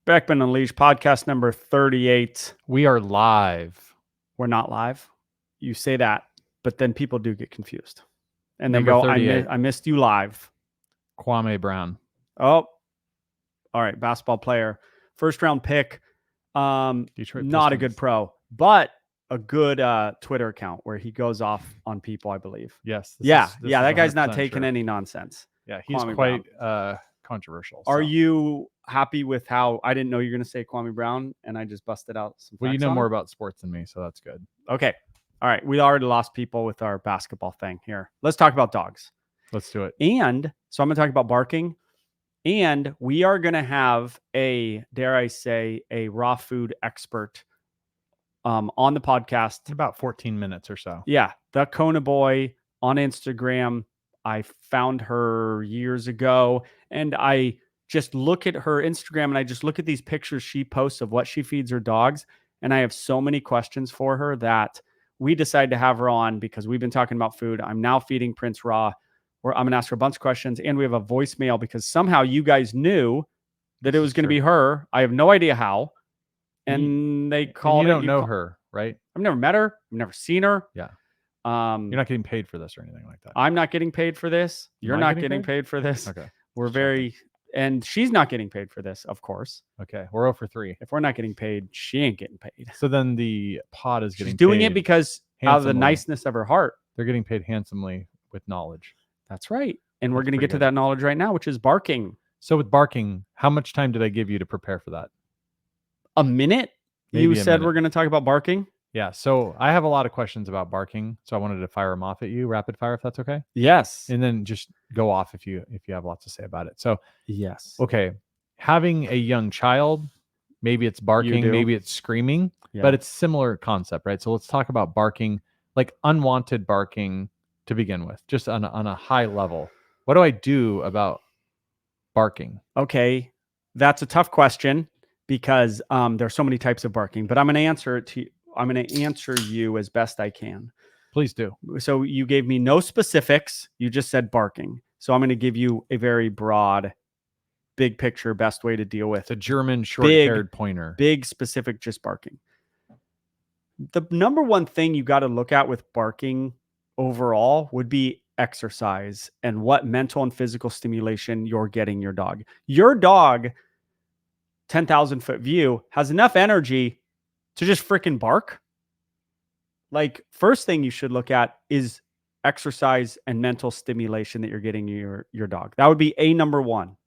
Beckman Unleashed, podcast number 38. We are live. We're not live. You say that, but then people do get confused. And they Number go, 38. I missed you live. Kwame Brown. Oh, all right. Basketball player. First round pick. Detroit Not a Pistons. good pro, but a good Twitter account where he goes off on people, I believe. Yes. That is guy's not 100% taking true. any nonsense. Yeah, he's Kwame quite controversial. Are so. you happy with how I didn't know you were going to say Kwame Brown and I just busted out some Well, you facts know on more him? about sports than me, so that's good. Okay. All right. We already lost people with our basketball thing here. Let's talk about dogs. Let's do it. And so I'm going to talk about barking. And we are going to have dare I say, a raw food expert on the podcast. About 14 minutes or so. Yeah. The Kona Boy on Instagram. I found her years ago and I just look at her Instagram and I just look at these pictures she posts of what she feeds her dogs. And I have so many questions for her that we decided to have her on because we've been talking about food. I'm now feeding Prince raw. I'm going to ask her a bunch of questions. And we have a voicemail because somehow you guys knew that it was going to be her. I have no idea how. And they called it. You don't know her, right? I've never met her. I've never seen her. Yeah. You're not getting paid for this or anything like that. I'm not getting paid for this. You're not getting paid for this. Okay. And she's not getting paid for this, of course. Okay. We're 0 for 3. If we're not getting paid, she ain't getting paid. So then the pod is getting She's doing paid it because out of the handsomely. niceness of her heart. They're getting paid handsomely with knowledge. That's right. And we're That's going to get pretty to good. that knowledge right now, which is barking. So with barking, how much time did I give you to prepare for that? A minute? Maybe You a said minute. we're going to talk about barking? Yeah. So I have a lot of questions about barking. So I wanted to fire them off at you, rapid fire, if that's okay. Yes. And then just go off if you have lots to say about it. So Yes. okay, having a young child, maybe it's barking, do. maybe it's screaming, Yeah. but it's similar concept, right? So let's talk about barking, like unwanted barking to begin with, just on a high level. What do I do about barking? Okay. That's a tough question because there's so many types of barking, but I'm going to answer it to you. I'm going to answer you as best I can. Please do. So you gave me no specifics. You just said barking. So I'm going to give you a very broad, big picture, best way to deal with It's a German short-haired pointer. big specific, just barking. The number one thing you got to look at with barking overall would be exercise and what mental and physical stimulation you're getting your dog. Your dog, 10,000 foot view, has enough energy to just freaking bark. Like, first thing you should look at is exercise and mental stimulation that you're getting your dog. That would be number one.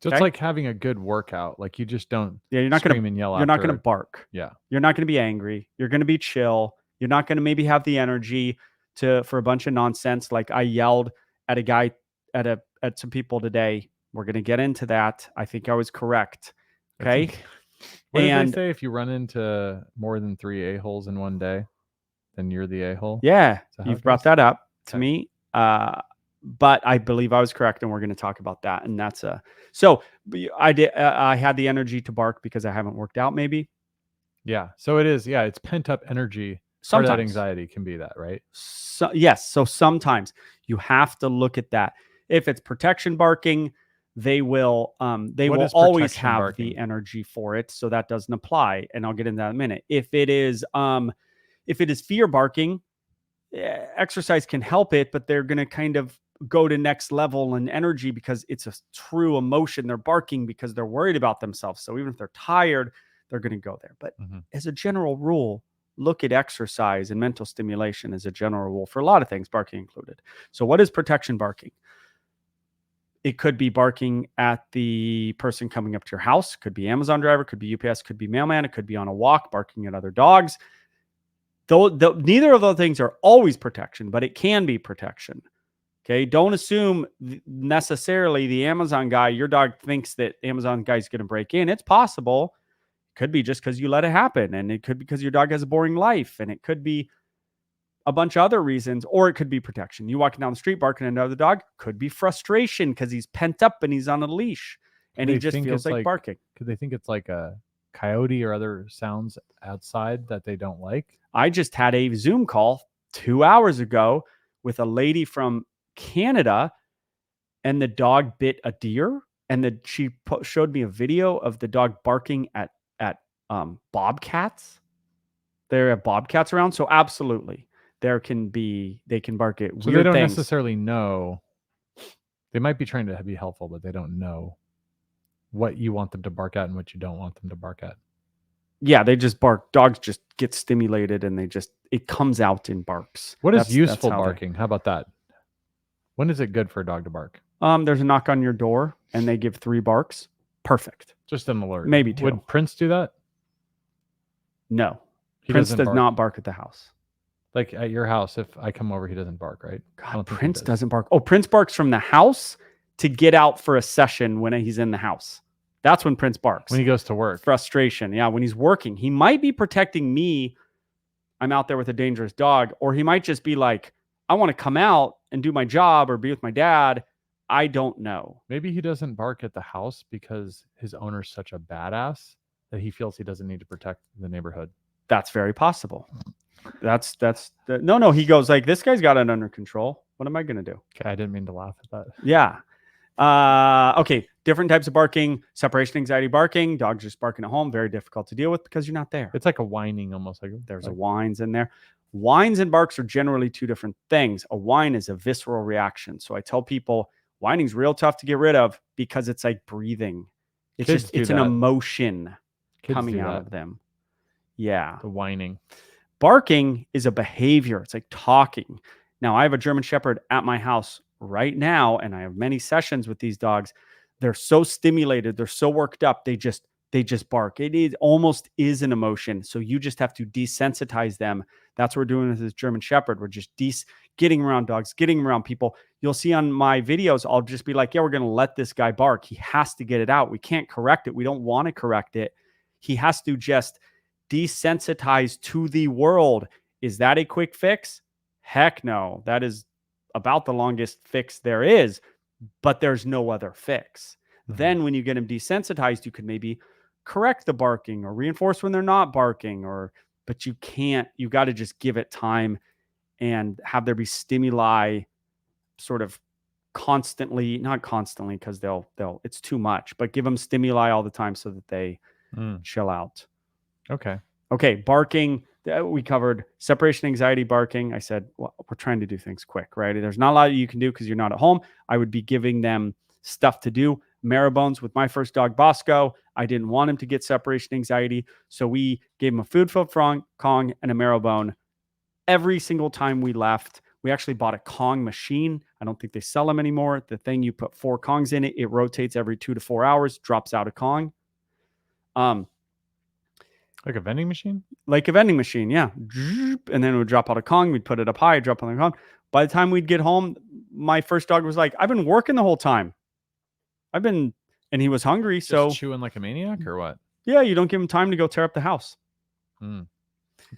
So Okay? it's like having a good workout. Like you just don't You're not scream gonna and yell you're not after gonna bark. Yeah. You're not gonna be angry. You're gonna be chill. You're not gonna maybe have the energy for a bunch of nonsense. Like I yelled at a guy at some people today. We're gonna get into that. I think I was correct. Okay. What did And- they say? If you run into more than 3 a-holes in one day, then you're the a-hole? Yeah, Is that how you've it brought goes? that up to Okay. me. But I believe I was correct, and we're going to talk about that. And that's so I did. I had the energy to bark because I haven't worked out. Maybe Yeah. So it is. Yeah. It's pent up energy. Part of sometimes that anxiety can be that, right? So, yes. So sometimes you have to look at that. If it's protection barking, they will What is always protection have barking? the energy for it. So that doesn't apply. And I'll get into that in a minute. If it is fear barking, exercise can help it, but they're going to kind of go to next level in energy because it's a true emotion. They're barking because they're worried about themselves. So even if they're tired, they're going to go there. But as a general rule, look at exercise and mental stimulation as a general rule for a lot of things, barking included. So what is protection barking? It could be barking at the person coming up to your house. Could be Amazon driver, could be UPS, could be mailman. It could be on a walk, barking at other dogs. Though neither of those things are always protection, but it can be protection. Okay. Don't assume necessarily the Amazon guy, your dog thinks that Amazon guy's going to break in. It's possible. It could be just because you let it happen. And it could be because your dog has a boring life. And it could be a bunch of other reasons, or it could be protection. You walking down the street barking at another dog, could be frustration because he's pent up and he's on a leash and he just feels like barking. Could they think it's like a coyote or other sounds outside that they don't like? I just had a Zoom call 2 hours ago with a lady from Canada, and the dog bit a deer And then she showed me a video of the dog barking at bobcats. There are bobcats around, so absolutely, they can bark at So weird they don't things. necessarily know. They might be trying to be helpful, but they don't know what you want them to bark at and what you don't want them to bark at. Yeah, they just bark. Dogs just get stimulated, and it comes out in barks. What is That's useful how barking? How about that? When is it good for a dog to bark? There's a knock on your door, and they give 3 barks. Perfect. Just an alert. Maybe 2. Would Prince do that? No, He Prince doesn't does bark. not bark at the house. Like at your house, if I come over, he doesn't bark, right? I don't God, think he Prince does. doesn't bark. Oh, Prince barks from the house to get out for a session when he's in the house. That's when Prince barks. When he goes to work. Frustration. Yeah, when he's working. He might be protecting me. I'm out there with a dangerous dog. Or he might just be like, I want to come out and do my job or be with my dad. I don't know. Maybe he doesn't bark at the house because his owner's such a badass that he feels he doesn't need to protect the neighborhood. That's very possible. No. He goes like, this guy's got it under control. What am I going to do? Okay, I didn't mean to laugh at that. Yeah. Okay. Different types of barking. Separation anxiety barking. Dogs just barking at home. Very difficult to deal with because you're not there. It's like a whining, almost like There's a whines in there. Whines and barks are generally 2 different things. A whine is a visceral reaction. So I tell people whining's real tough to get rid of because it's like breathing. It's an emotion coming out of them. Yeah. The whining. Barking is a behavior. It's like talking. Now, I have a German Shepherd at my house right now, and I have many sessions with these dogs. They're so stimulated. They're so worked up. They just bark. It almost is an emotion. So you just have to desensitize them. That's what we're doing with this German Shepherd. We're just getting around dogs, getting around people. You'll see on my videos, I'll just be like, yeah, we're going to let this guy bark. He has to get it out. We can't correct it. We don't want to correct it. He has to just desensitized to the world. Is that a quick fix? Heck no. That is about the longest fix there is, but there's no other fix. Mm-hmm. Then when you get them desensitized, you could maybe correct the barking or reinforce when they're not barking, but you can't. You got to just give it time and have there be stimuli sort of constantly, not constantly because it's too much, but give them stimuli all the time so that they chill out. Okay. Barking. We covered separation anxiety barking. I said, well, we're trying to do things quick, right? There's not a lot you can do because you're not at home. I would be giving them stuff to do. Marrowbones with my first dog, Bosco. I didn't want him to get separation anxiety. So we gave him a food filled Kong and a marrowbone every single time we left. We actually bought a Kong machine. I don't think they sell them anymore. The thing, you put 4 Kongs in it. It rotates every 2 to 4 hours, drops out a Kong. Like a vending machine? Like a vending machine, yeah. And then it would drop out a Kong. We'd put it up high, drop on the Kong. By the time we'd get home, my first dog was like, I've been working the whole time. And he was hungry. Just chewing like a maniac or what? Yeah, you don't give him time to go tear up the house. It's kind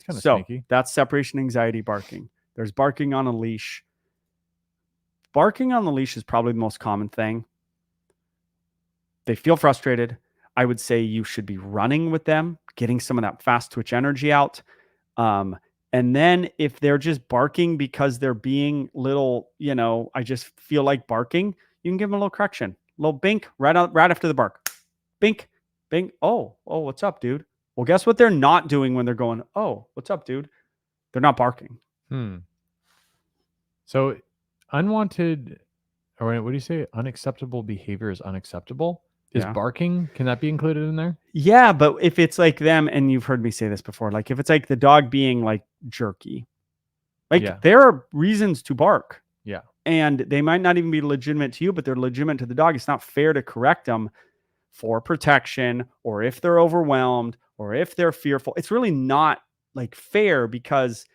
of sneaky. That's separation anxiety barking. There's barking on a leash. Barking on the leash is probably the most common thing. They feel frustrated. I would say you should be running with them, getting some of that fast twitch energy out. And then if they're just barking because they're being little, I just feel like barking, you can give them a little correction, a little bink right after the bark. Bink, bink. Oh, what's up, dude? Well, guess what they're not doing when they're going, oh, what's up, dude? They're not barking. So unwanted, or what do you say? Unacceptable behavior is unacceptable. Is barking, can that be included in there? Yeah, but if it's like them, and you've heard me say this before, like if it's like the dog being like jerky, there are reasons to bark. Yeah. And they might not even be legitimate to you, but they're legitimate to the dog. It's not fair to correct them for protection, or if they're overwhelmed, or if they're fearful. It's really not like fair, because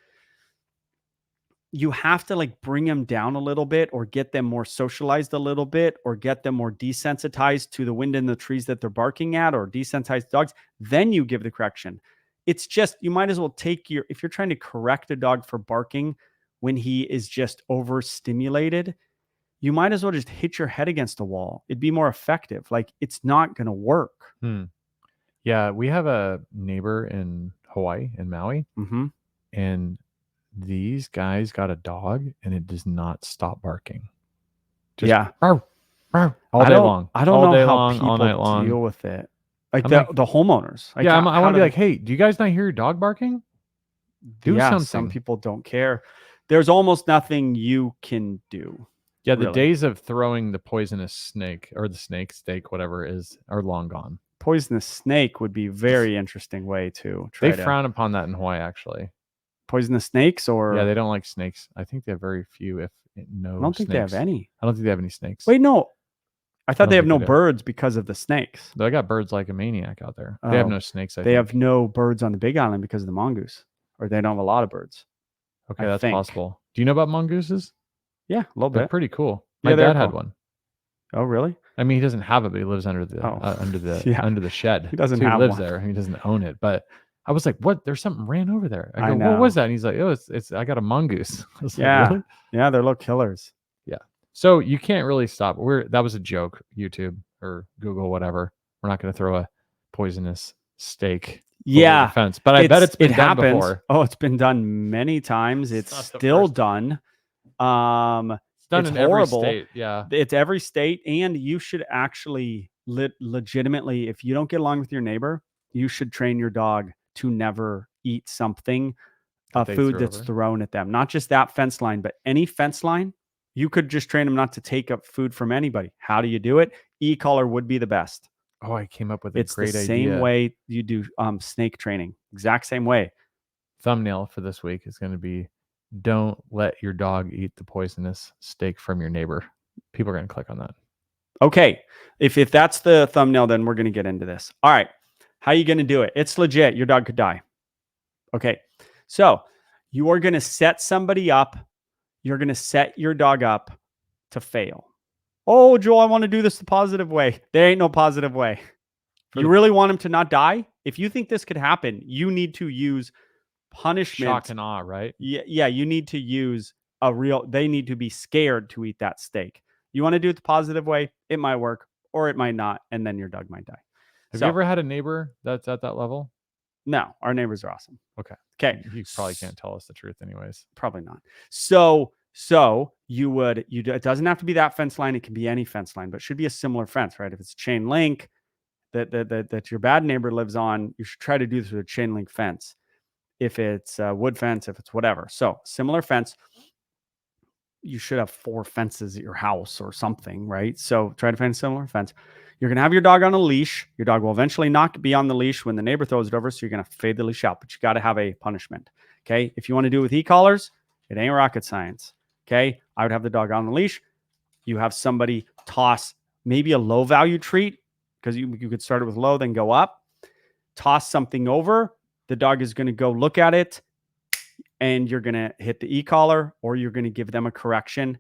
you have to like bring them down a little bit, or get them more socialized a little bit, or get them more desensitized to the wind in the trees that they're barking at, or desensitize dogs. Then you give the correction. It's just, you might as well if you're trying to correct a dog for barking when he is just overstimulated, you might as well just hit your head against a wall. It'd be more effective. Like, it's not going to work. Yeah. We have a neighbor in Hawaii, in Maui, and these guys got a dog and it does not stop barking. Arf, all I day don't, long. I don't all know day how long, people all night long. deal with it. Like I'm the like, the homeowners. Like yeah, how I want to be do like, hey, do you guys not hear your dog barking? Do yeah, something. some people don't care. There's almost nothing you can do. Yeah, the really. days of throwing the poisonous snake or the snake steak, whatever it is, are long gone. Poisonous snake would be a very interesting way to They try to frown upon that in Hawaii, actually. poisonous snakes, or Yeah, they don't like snakes. I think they have very few, if no. I don't think they have snakes. any. I don't think they have any snakes. Wait, no. I thought don't they have think no they do. birds because of the snakes. They got birds like a maniac out there. They have Oh, no snakes. I They think. have no birds on the Big Island because of the mongoose, or they don't have a lot of birds. Okay, I that's think. possible. Do you know about mongooses? Yeah, a little They're bit. pretty cool. Yeah, My they're dad had cool. one. Oh, really? I mean, he doesn't have it, but he lives under the Oh, yeah. under the shed. He doesn't So have lives one. there. He doesn't own it. But I was like, "What? There's something ran over there." I I go, "What was know. that?" And he's like, "Oh, it's I got a mongoose." I was Yeah. like, "Really?" Yeah, they're little killers. So you can't really stop. That was a joke. YouTube or Google, whatever. We're not going to throw a poisonous steak over Yeah, the fence. But I bet it's been it done happens. before. Oh, it's been done many times. It's It's not the still first done. It's done It's in horrible. every state. Yeah. It's every state, and you should actually legitimately, if you don't get along with your neighbor, you should train your dog to never eat something, That they food threw that's over. thrown at them. Not just that fence line, but any fence line. You could just train them not to take up food from anybody. How do you do it? E-collar would be the best. Oh, I came up with a It's the great same idea. way you do snake training. Exact same way. Thumbnail for this week is going to be, don't let your dog eat the poisonous steak from your neighbor. People are going to click on that. Okay. If that's the thumbnail, then we're going to get into this. All right. How are you going to do it? It's legit. Your dog could die. Okay. So you are going to set somebody up. You're going to set your dog up to fail. Oh, Joel, I want to do this the positive way. There ain't no positive way. You really want him to not die? If you think this could happen, you need to use punishment. Shock and awe, right? Yeah, you need to use they need to be scared to eat that steak. You want to do it the positive way, it might work or it might not, and then your dog might die. Have you ever had a neighbor that's at that level? No, our neighbors are awesome. Okay. You probably can't tell us the truth anyways. Probably not. So it doesn't have to be that fence line. It can be any fence line, but it should be a similar fence, right? If it's chain link that your bad neighbor lives on, you should try to do this with a chain link fence. If it's a wood fence, if it's whatever. So similar fence. You should have 4 fences at your house or something, right? So try to find a similar fence. You're going to have your dog on a leash. Your dog will eventually not be on the leash when the neighbor throws it over. So you're going to fade the leash out, but you got to have a punishment. Okay. If you want to do it with e-collars, it ain't rocket science. Okay. I would have the dog on the leash. You have somebody toss maybe a low value treat, because you could start it with low, then go up, toss something over. The dog is going to go look at it, and you're going to hit the e-collar, or you're going to give them a correction.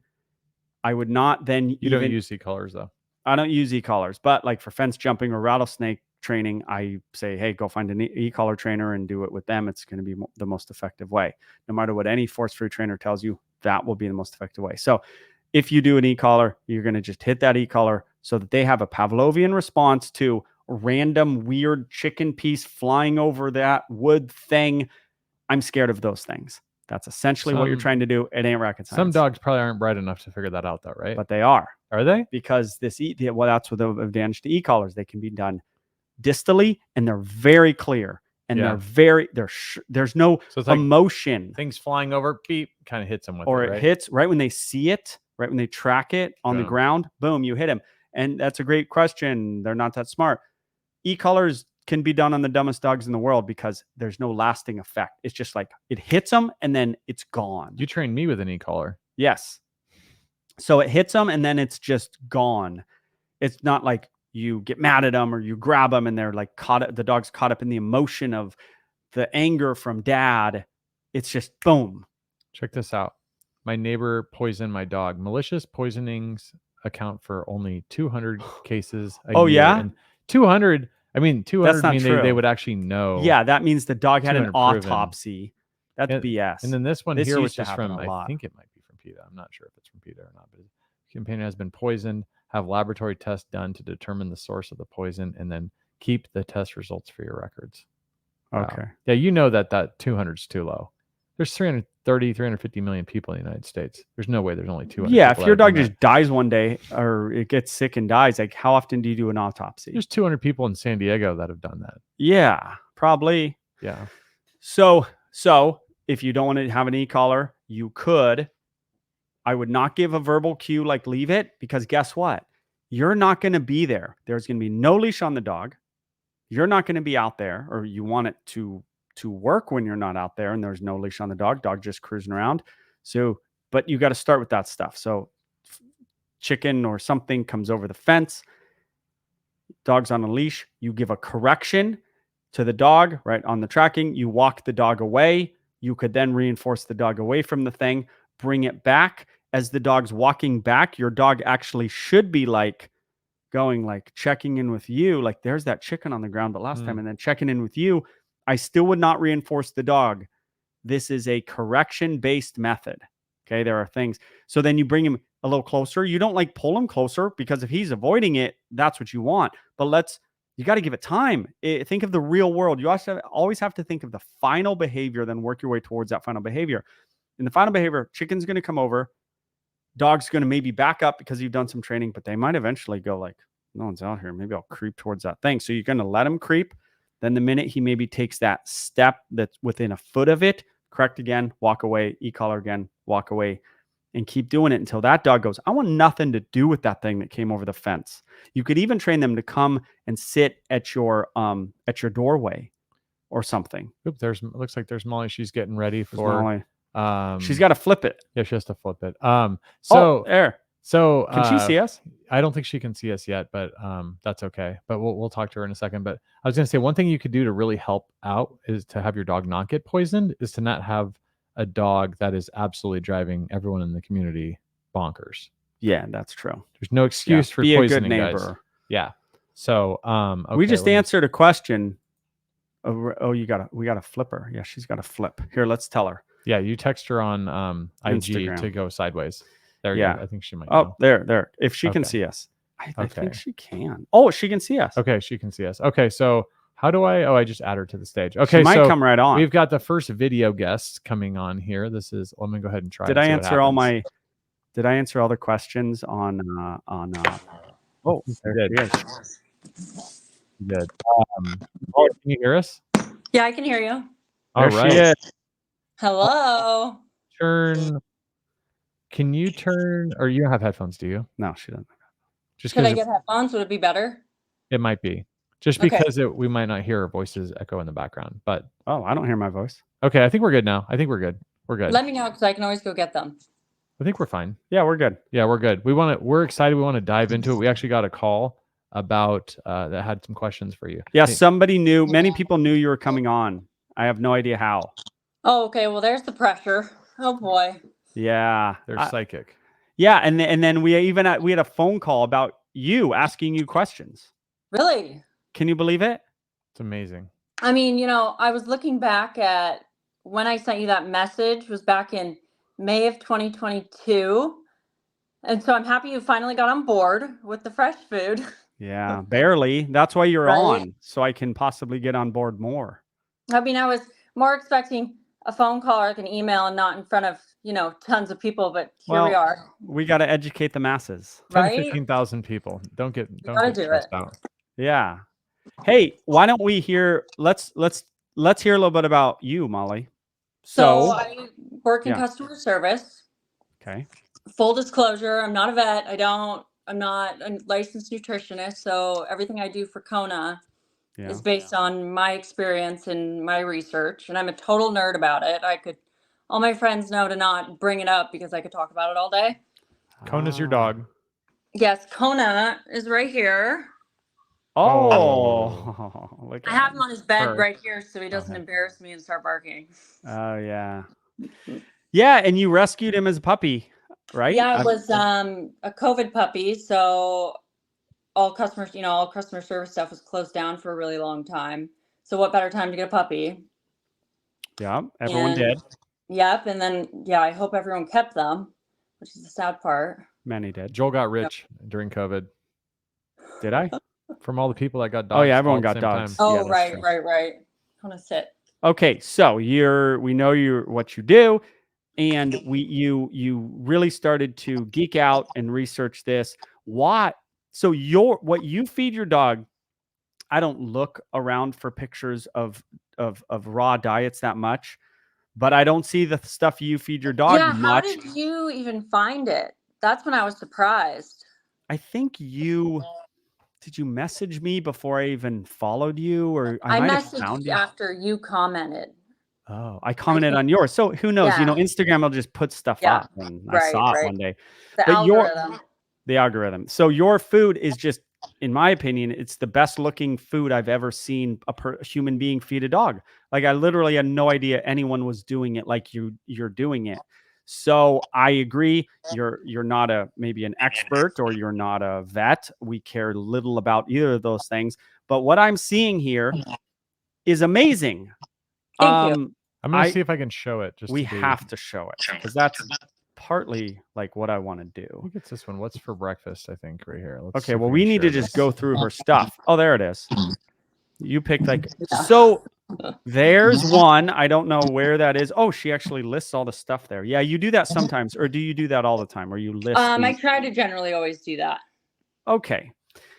I would not then You don't use e-collars though. I don't use e-collars, but like for fence jumping or rattlesnake training, I say, hey, go find an e-collar trainer and do it with them. It's going to be the most effective way. No matter what any force-free trainer tells you, that will be the most effective way. So if you do an e-collar, you're going to just hit that e-collar so that they have a Pavlovian response to random weird chicken piece flying over that wood thing. I'm scared of those things. That's essentially what you're trying to do. It ain't rocket science. Some dogs probably aren't bright enough to figure that out though, right? But they are. Are they? Because that's what the advantage to e-collars. They can be done distally, and they're very clear, and there's no emotion. Like things flying over, beep, kind of hits them with or it, right? It hits right when they see it, right when they track it on the ground. Boom, you hit them. And that's a great question. They're not that smart. E-collars can be done on the dumbest dogs in the world because there's no lasting effect. It's just like it hits them and then it's gone. You trained me with an e-collar. Yes. So it hits them and then it's just gone. It's not like you get mad at them or you grab them and they're like the dog's caught up in the emotion of the anger from dad. It's just boom. Check this out. My neighbor poisoned my dog. Malicious poisonings account for only 200 cases a year. Oh, yeah? And 200, I mean, 200 mean they would actually know. Yeah, that means the dog had an autopsy. That's BS. And then this one here, which is from, I think it might be from PETA. I'm not sure if it's from PETA or not, but the companion has been poisoned, have laboratory tests done to determine the source of the poison, and then keep the test results for your records. Okay. Yeah, you know that 200 is too low. There's 350 million people in the United States. There's no way there's only 200. Yeah, people if your that have dog done just that. dies one day or it gets sick and dies, like how often do you do an autopsy? There's 200 people in San Diego that have done that. Yeah, probably. Yeah. So if you don't want to have an e-collar, you could. I would not give a verbal cue like leave it, because guess what? You're not going to be there. There's going to be no leash on the dog. You're not going to be out there, or you want it to work when you're not out there and there's no leash on the dog just cruising around. So, but you got to start with that stuff. So chicken or something comes over the fence, dog's on a leash, you give a correction to the dog right on the tracking, you walk the dog away. You could then reinforce the dog away from the thing, bring it back. As the dog's walking back, your dog actually should be like going, like checking in with you, like there's that chicken on the ground, but last time, and then checking in with you. I still would not reinforce the dog. This is a correction-based method. Okay, there are things. So then you bring him a little closer. You don't like pull him closer, because if he's avoiding it, that's what you want. But you got to give it time. Think of the real world. You also always have to think of the final behavior, then work your way towards that final behavior. In the final behavior, chicken's going to come over. Dog's going to maybe back up because you've done some training, but they might eventually go like, no one's out here. Maybe I'll creep towards that thing. So you're going to let him creep. Then the minute he maybe takes that step that's within a foot of it, correct again, walk away, e-collar again, walk away, and keep doing it until that dog goes, I want nothing to do with that thing that came over the fence. You could even train them to come and sit at your doorway or something. Oop, looks like there's Molly. She's getting ready for Molly. She's got to flip it. Yeah, she has to flip it. There. So Can she see us? I don't think she can see us yet, but that's okay. But we'll talk to her in a second. But I was going to say, one thing you could do to really help out is to have your dog not get poisoned, is to not have a dog that is absolutely driving everyone in the community bonkers. Yeah, that's true. There's no excuse for be poisoning, a good neighbor. guys. Yeah. So okay, we just answered a question. We got a flipper. Yeah, she's got a flip. Here, let's tell her. Yeah, you text her on IG Instagram. to go sideways. There, yeah, I think she might. Oh, there. If she can see us, I think she can. Oh, she can see us. Okay, she can see us. Okay, so how do I? Oh, I just add her to the stage. Okay, she might come right on. We've got the first video guest coming on here. This is. Let me go ahead and try. Did I answer all my? Did I answer all the questions on? Oh, there she is. Good. Oh, can you hear us? Yeah, I can hear you. All there right. She is. Hello. Can you turn? Or you don't have headphones, do you? No, she doesn't. Just could I get headphones? Would it be better? It might be. Just because we might not hear our voices echo in the background. But I don't hear my voice. Okay, I think we're good now. We're good. Let me know, because I can always go get them. I think we're fine. Yeah, we're good. Yeah, we're good. We're excited. We want to dive into it. We actually got a call about that had some questions for you. Yeah, somebody knew. Many people knew you were coming on. I have no idea how. Oh, okay. Well, there's the pressure. Oh boy. Yeah, they're psychic. Yeah, and then we had a phone call about you, asking you questions. Really? Can you believe it? It's amazing. I mean, I was looking back at when I sent you that message, was back in May of 2022. And so I'm happy you finally got on board with the fresh food. Yeah, barely. That's why you're on, so I can possibly get on board more. I mean, I was more expecting a phone call or like an email, and not in front of, tons of people, but here we are. We got to educate the masses. 15,000 people. Don't get stressed out. Yeah. Hey, why don't we hear? Let's hear a little bit about you, Molly. So I work in customer service. Okay. Full disclosure, I'm not a vet. I'm not a licensed nutritionist. So everything I do for Kona is based on my experience and my research. And I'm a total nerd about it. All my friends know to not bring it up because I could talk about it all day. Kona's your dog. Yes, Kona is right here. Oh, I have him on his bed right here so he doesn't embarrass me and start barking. Oh, yeah. Yeah, and you rescued him as a puppy, right? Yeah, it was a COVID puppy. So all customer service stuff was closed down for a really long time. So what better time to get a puppy? Yeah, everyone did. Yep, and then I hope everyone kept them, which is the sad part. Many did. Joel got rich during COVID. Did I? From all the people that got dogs. Oh yeah, everyone got dogs. Oh, right. Want to sit. Okay, so we know what you do, and you really started to geek out and research this. What so what you feed your dog, I don't look around for pictures of raw diets that much, but I don't see the stuff you feed your dog Yeah, how much. did you even find it? That's when I was surprised. I think did you message me before I even followed you, or I I might have found messaged you? after you commented. Oh, I I commented think, on yours. So who knows? yeah, Instagram will just put stuff yeah, up, and I right, saw it right. one day. The But algorithm. the algorithm. So your food is just, in my opinion, it's the best looking food I've ever seen a human being feed a dog. Like I literally had no idea anyone was doing it like you're doing it. So I agree. You're not maybe an expert, or you're not a vet. We care little about either of those things. But what I'm seeing here is amazing. Thank you. I'm gonna see if I can show it. Just We to be, have to show it because that's partly like what I want to do. who gets this one? What's for breakfast? I think right here. Let's see Okay, if well, we we can need to share just this. go through her stuff. Oh, there it is. You picked like so. There's one. I don't know where that is. Oh, she actually lists all the stuff there. Yeah, you do that sometimes, or do you do that all the time? Or you list I these? try to generally always do that. Okay.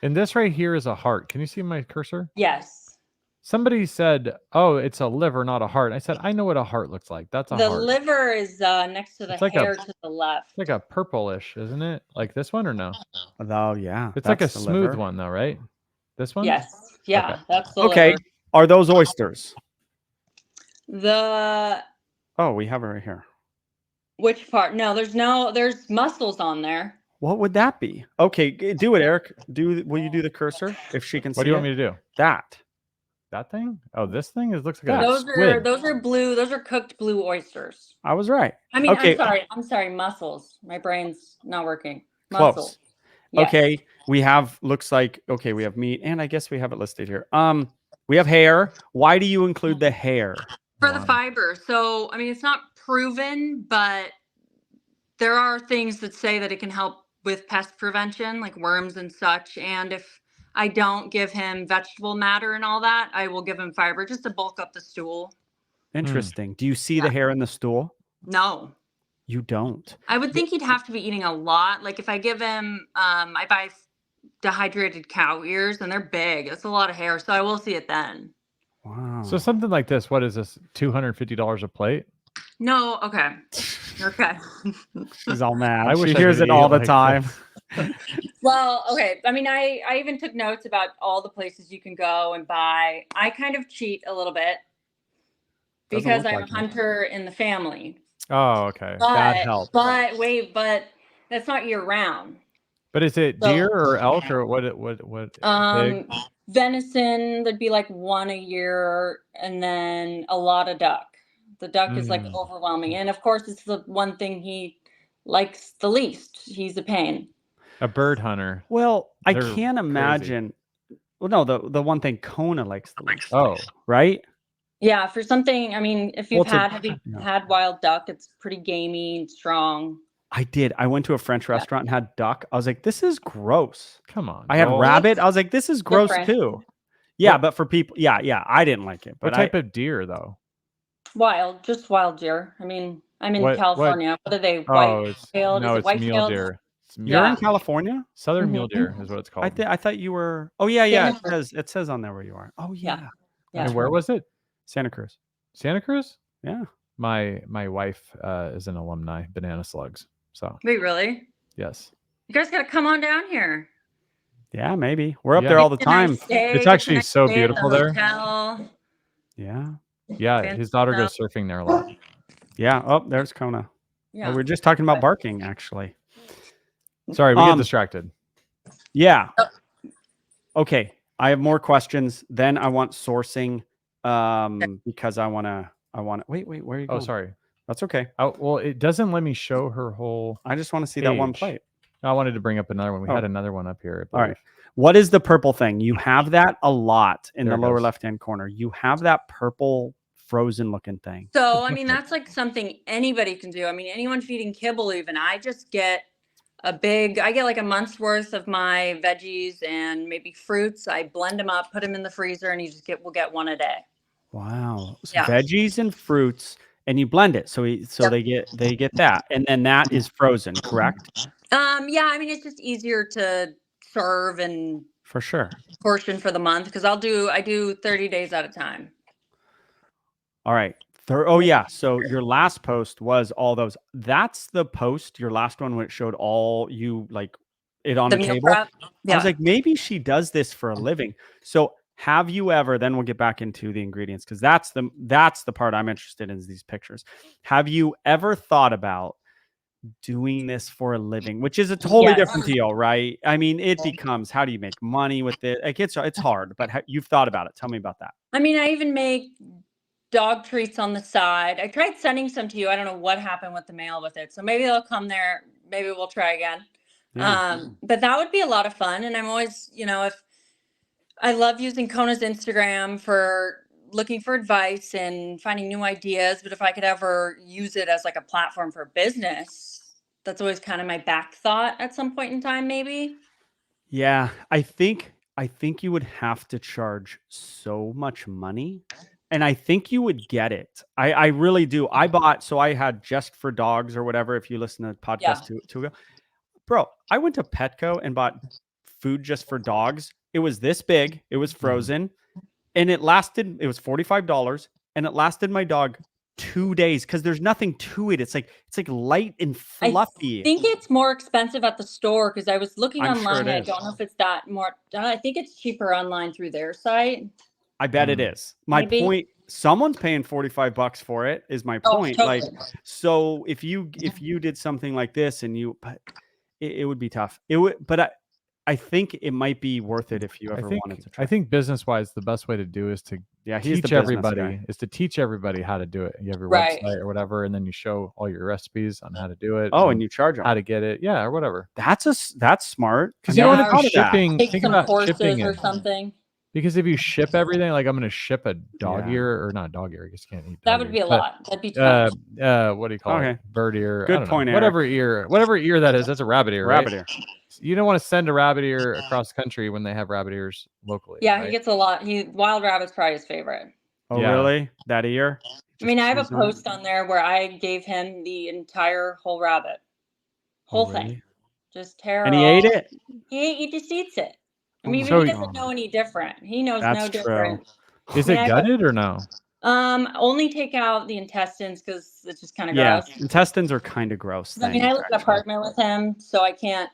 And this right here is a heart. Can you see my cursor? Yes. Somebody said, "Oh, it's a liver, not a heart." I said, "I know what a heart looks like. That's a The heart. liver is next to the It's like hair to the left. It's like a purplish, isn't it? Like this one or no? Oh, yeah. It's like a that's the smooth liver. one though, right? This one? Yes. Yeah, Okay. that's the Okay. liver. Are those oysters? The Oh, we have it right here. which part? No, there's mussels on there. What would that be? Okay, do it, Eric. Will you do the cursor if she can see What do you it? want me to do? That. That thing? Oh, this thing? It looks like a Those squid. are blue. Those are cooked blue oysters. I was right. I mean, Okay. I'm sorry, mussels. My brain's not working. Close. Mussels. Yes. Okay, we have we have meat, and I guess we have it listed here. We have hair. Why do you include the hair? For the fiber. So, I mean, it's not proven, but there are things that say that it can help with pest prevention, like worms and such. And if I don't give him vegetable matter and all that, I will give him fiber just to bulk up the stool. Interesting. Do you see the hair in the stool? No. You don't. I would think he'd have to be eating a lot. Like if I give him, I buy dehydrated cow ears and they're big. That's a lot of hair. So I will see it then. Wow. So something like this, what is this? $250 a plate? No. Okay. Okay. She's all mad. I wish She I hears could it all eat the like time. Well, okay. I mean, I even took notes about all the places you can go and buy. I kind of cheat a little bit because I'm a hunter in the family. Oh, okay. That helps. But wait, but that's not year round. But is it deer or elk or what? Pig? Venison, there'd be like one a year, and then a lot of duck. The duck is like overwhelming. And of course, it's the one thing he likes the least. He's a pain. A bird hunter. Well, They're I can't imagine. Well, no, the one thing Kona likes the least. Oh, right? Yeah, for something, I mean, if you've Well, have you had wild duck, it's pretty gamey and strong. I did. I went to a French restaurant and had duck. I was like, this is gross. come on. I had Joel. rabbit. I was like, this is gross Different. too. Yeah, but for people, yeah, I didn't like it. But What type of deer though? Just wild deer. I mean, I'm in What- California. What are they? Oh, it's White-tailed? no, Is it it's mule white-tailed? deer. It's You're Yeah. in California? Southern mule Mhm. deer is what it's called. I thought you were. Oh yeah. Santa It says on there where you are. Oh yeah. Yeah. And where was it? Santa Cruz. Santa Cruz? Yeah. My wife is an alumni, Banana Slugs. So Wait, really? yes. You guys got to come on down here. Yeah, maybe. We're up Yeah. there all the Get a nice time. stay, It's get a actually nice so stay at the beautiful there. hotel. Yeah. Yeah, his daughter Fantastic. goes surfing there a lot. Yeah. Oh, there's Kona. Yeah. We were just talking about barking, actually. Sorry, we get distracted. Yeah. Oh. Okay. I have more questions. Then I want sourcing. Because I wanna wait, where are you Oh, going? sorry. That's okay. Oh, well, it doesn't let me show her whole. I just want to see that one Page. plate. I wanted to bring up another one. We Oh. had another one up here. I All right. believe. What is the purple thing? You have that a lot in There the it lower goes. left-hand corner. You have that purple frozen looking thing. So, I mean, that's like something anybody can do. I mean, anyone feeding kibble, even. I just get I get like a month's worth of my veggies and maybe fruits. I blend them up, put them in the freezer, and we'll get one a day. Wow. So Yeah. veggies and fruits, and you blend it. So Yep. they get that. And then that is frozen, correct? Yeah, I mean, it's just easier to serve and For sure. portion for the month because I do 30 days at a time. All right. Oh yeah. So your last post was all those. That's the post, your last one when it showed all you like it on The a meal table. prep. I Yeah. was like, maybe she does this for a living. So have you ever, then we'll get back into the ingredients because that's the part I'm interested in is these pictures. Have you ever thought about doing this for a living, which is a totally Yes. different deal, right? I mean, it becomes how do you make money with it? Like it's hard, but you've thought about it. Tell me about that. I mean, I even make dog treats on the side. I tried sending some to you. I don't know what happened with the mail with it. So maybe they'll come there. Maybe we'll try again. Yeah. But that would be a lot of fun. And I'm always, if I love using Kona's Instagram for looking for advice and finding new ideas. But if I could ever use it as like a platform for business, that's always kind of my back thought at some point in time, maybe. Yeah, I think you would have to charge so much money, and I think you would get it. I really do. So I had Just for Dogs or whatever. If you listen to the Yeah. podcast two ago, bro, I went to Petco and bought food just for dogs. It was this big. It was frozen, and it lasted. It was $45, and it lasted my dog 2 days because there's nothing to it. It's like light and fluffy. I think it's more expensive at the store because I was looking I'm sure online. it I is. don't know if it's that more. I think it's cheaper online through their site. I bet it is. My Maybe. point, someone's paying $45 for it is my Oh, point. totally. Like, so if you did something like this and but it would be tough. It would, but I think it might be worth it if you ever wanted to try. I think business wise, the best way to do is to Yeah, he's the teach business everybody guy. is to teach everybody how to do it. You have your Right. website or whatever, and then you show all your recipes on how to do it. Oh, and you charge how them. to get it, yeah, or whatever. That's smart. Because I you never don't have thought to of that. shipping. Take Think some about courses shipping or it. something. Because if you ship everything, like I'm going to ship a dog Yeah. ear or not dog ear, I guess you can't eat. That dog would ears, be a but, lot. That'd be too much. What do you call Okay. it? Bird ear. Good I don't point, know. Eric. Whatever ear that is. That's a rabbit ear. Rabbit right? ear. You don't want to send a rabbit ear across country when they have rabbit ears locally. Yeah, right? he gets a lot. Wild rabbit's probably his favorite. Oh, Yeah. really? That ear? I mean, I have a Just chews on it? post on there where I gave him the entire whole rabbit, whole Oh, thing, really? just hair. And he ate all- it? He just eats it. I Oh mean, my So- he doesn't know any different. He knows That's no true. different. Is I mean, it I- gutted or no? Only take out the intestines because it's just kind of Yeah, gross. intestines are kind of gross. I mean, I things, live in an actually. apartment with him, so I can't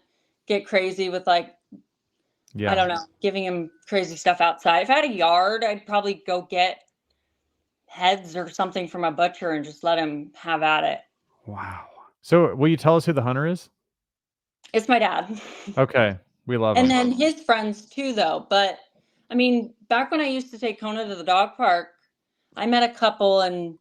get crazy with like, Yeah. I don't know, giving him crazy stuff outside. If I had a yard, I'd probably go get heads or something from a butcher and just let him have at it. Wow. So will you tell us who the hunter is? It's my dad. Okay, we love And him. then his friends too, though. But I mean, back when I used to take Kona to the dog park, I met a couple and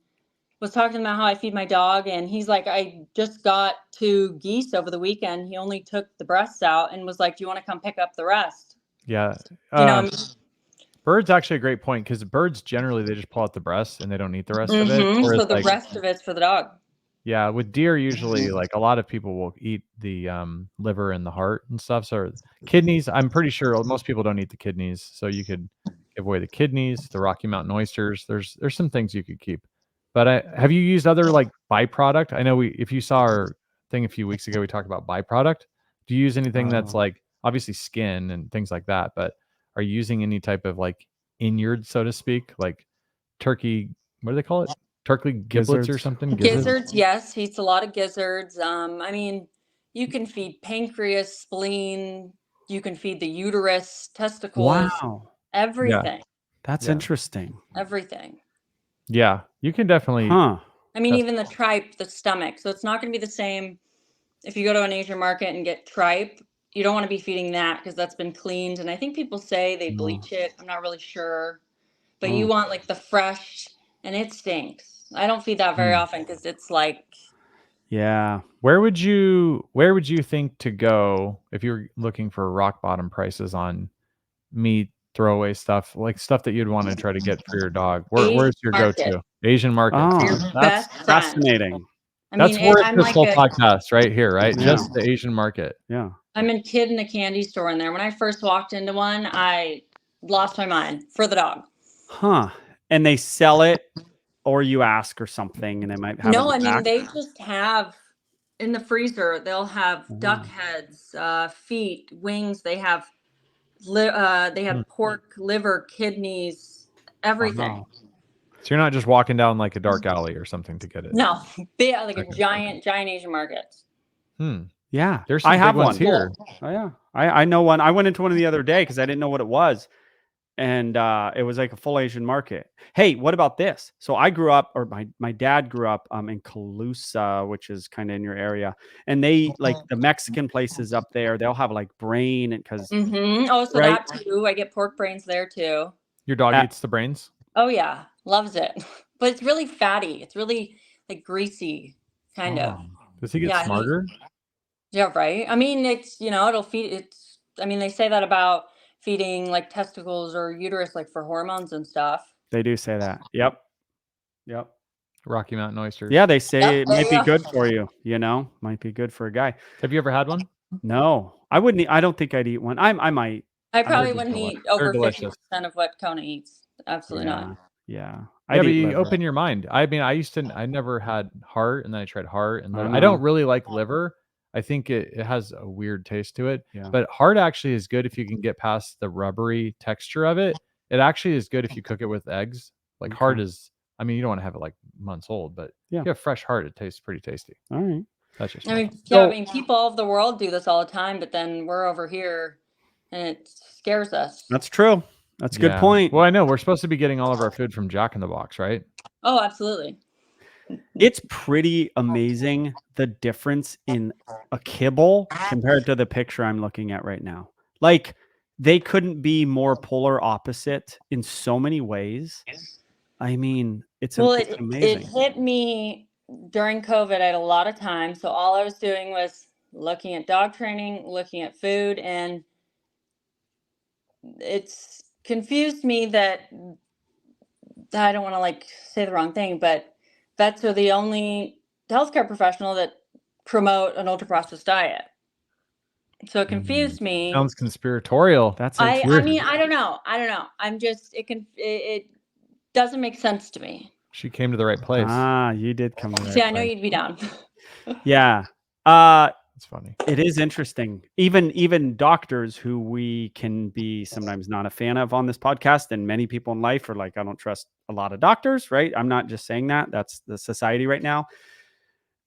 was talking about how I feed my dog. And he's like, I just got 2 geese over the weekend. He only took the breasts out and was like, do you want to come pick up the rest? Yeah. You know, Bird's actually a great point because birds generally they just pull out the breast and they don't eat the rest of it. so Whereas, the like, rest of it's for the dog. yeah, with deer usually like a lot of people will eat the liver and the heart and stuff. So kidneys, I'm pretty sure most people don't eat the kidneys. So you could give away the kidneys, the Rocky Mountain oysters. There's some things you could keep. But have you used other like byproduct? I know if you saw our thing a few weeks ago, we talked about byproduct. Do you use anything that's like obviously skin and things like that? But are you using any type of like inyard, so to speak, like turkey? What do they call it? Turkey giblets or Gizzards. something? Gizzards, yes, he eats a lot of gizzards. I mean, you can feed pancreas, spleen, you can feed the uterus, testicles, Wow. everything, That's Yeah. interesting. everything. Yeah, you can definitely. Huh. I mean, That's even the tripe, the stomach. So it's not going to be the same if you go to an Asian market and get tripe. You don't want to be feeding that because that's been cleaned. And I think people say they bleach it. I'm not really sure. But you want like the fresh, and it stinks. I don't feed that very often because it's like, Yeah. Where would you think to go if you were looking for rock bottom prices on meat, throwaway stuff, like stuff that you'd want to try to get for your dog? Where's your Market. go-to? Asian market. Oh, your that's best friend. fascinating. I That's mean, worth I'm this like whole podcast right here, right? Yeah. Just the Asian market. Yeah. I'm a kid in a candy store in there. When I first walked into one, I lost my mind for the dog. Huh. And they sell it, or you ask or something, and they might have No, it I mean, back. they just have in the freezer, they'll have duck Oh. heads, feet, wings. They have Hmm. pork, liver, kidneys, everything. Wow. So you're not just walking down like a dark alley or something to get it. No, big, like a Okay. giant Asian market. Hmm. Yeah, There's some I big have ones one here. Oh yeah, I know one. I went into one the other day because I didn't know what it was, and it was like a full Asian market. Hey, what about this? So I grew up, or my dad grew up in Calusa, which is kind of in your area, and they like the Mexican places up there. They'll have like brain, and because Oh, so right, that too. I get pork brains there too. Your dog Uh, eats the brains? Oh yeah, loves it. But it's really fatty. It's really like greasy, kind of. oh, Does he get Yeah, smarter? Yeah, right. I mean, it's, it'll feed it's I mean, they say that about feeding like testicles or uterus like for hormones and stuff. they do say that. Yep, yep. Rocky Mountain oysters. Yeah, they say Yep, it there might you be go. good for you. Might be good for a guy. Have you ever had one? No, I wouldn't. I don't think I'd eat one. I might. I probably They're wouldn't deli- eat they're over delicious. 50% of what Kona eats. Absolutely Yeah, not. yeah. Yeah, I'd but eat you liver. open your mind. I mean, I never had heart, and then I tried heart and liver. I know. don't really like liver. I think it has a weird taste to it. Yeah. But heart actually is good if you can get past the rubbery texture of it. It actually is good if you cook it with eggs. Like heart Okay. is, I mean, you don't want to have it like months old, but Yeah. if you have fresh heart, it tastes pretty tasty. All right. That's just I me. mean, yeah, I So- mean, people all over the world do this all the time, but then we're over here and it scares us. That's true. That's a good Yeah. point. Well, I know we're supposed to be getting all of our food from Jack in the Box, right? Oh, absolutely. It's pretty amazing the difference in a kibble compared to the picture I'm looking at right now. Like they couldn't be more polar opposite in so many ways. I mean, it's Well, it's it amazing. hit me during COVID. I had a lot of time, so all I was doing was looking at dog training, looking at food, and it's confused me that I don't want to like say the wrong thing, but vets are the only healthcare professional that promote an ultra processed diet. So it confused me. Sounds conspiratorial. That's I interesting. mean, I don't know. I'm just it doesn't make sense to me. She came to the right place. You did come to the See, right I know place. you'd be down. Yeah. It's funny. It is interesting. Even doctors who we can be sometimes not a fan of on this podcast, and many people in life are like, I don't trust a lot of doctors, right? I'm not just saying that. That's the society right now.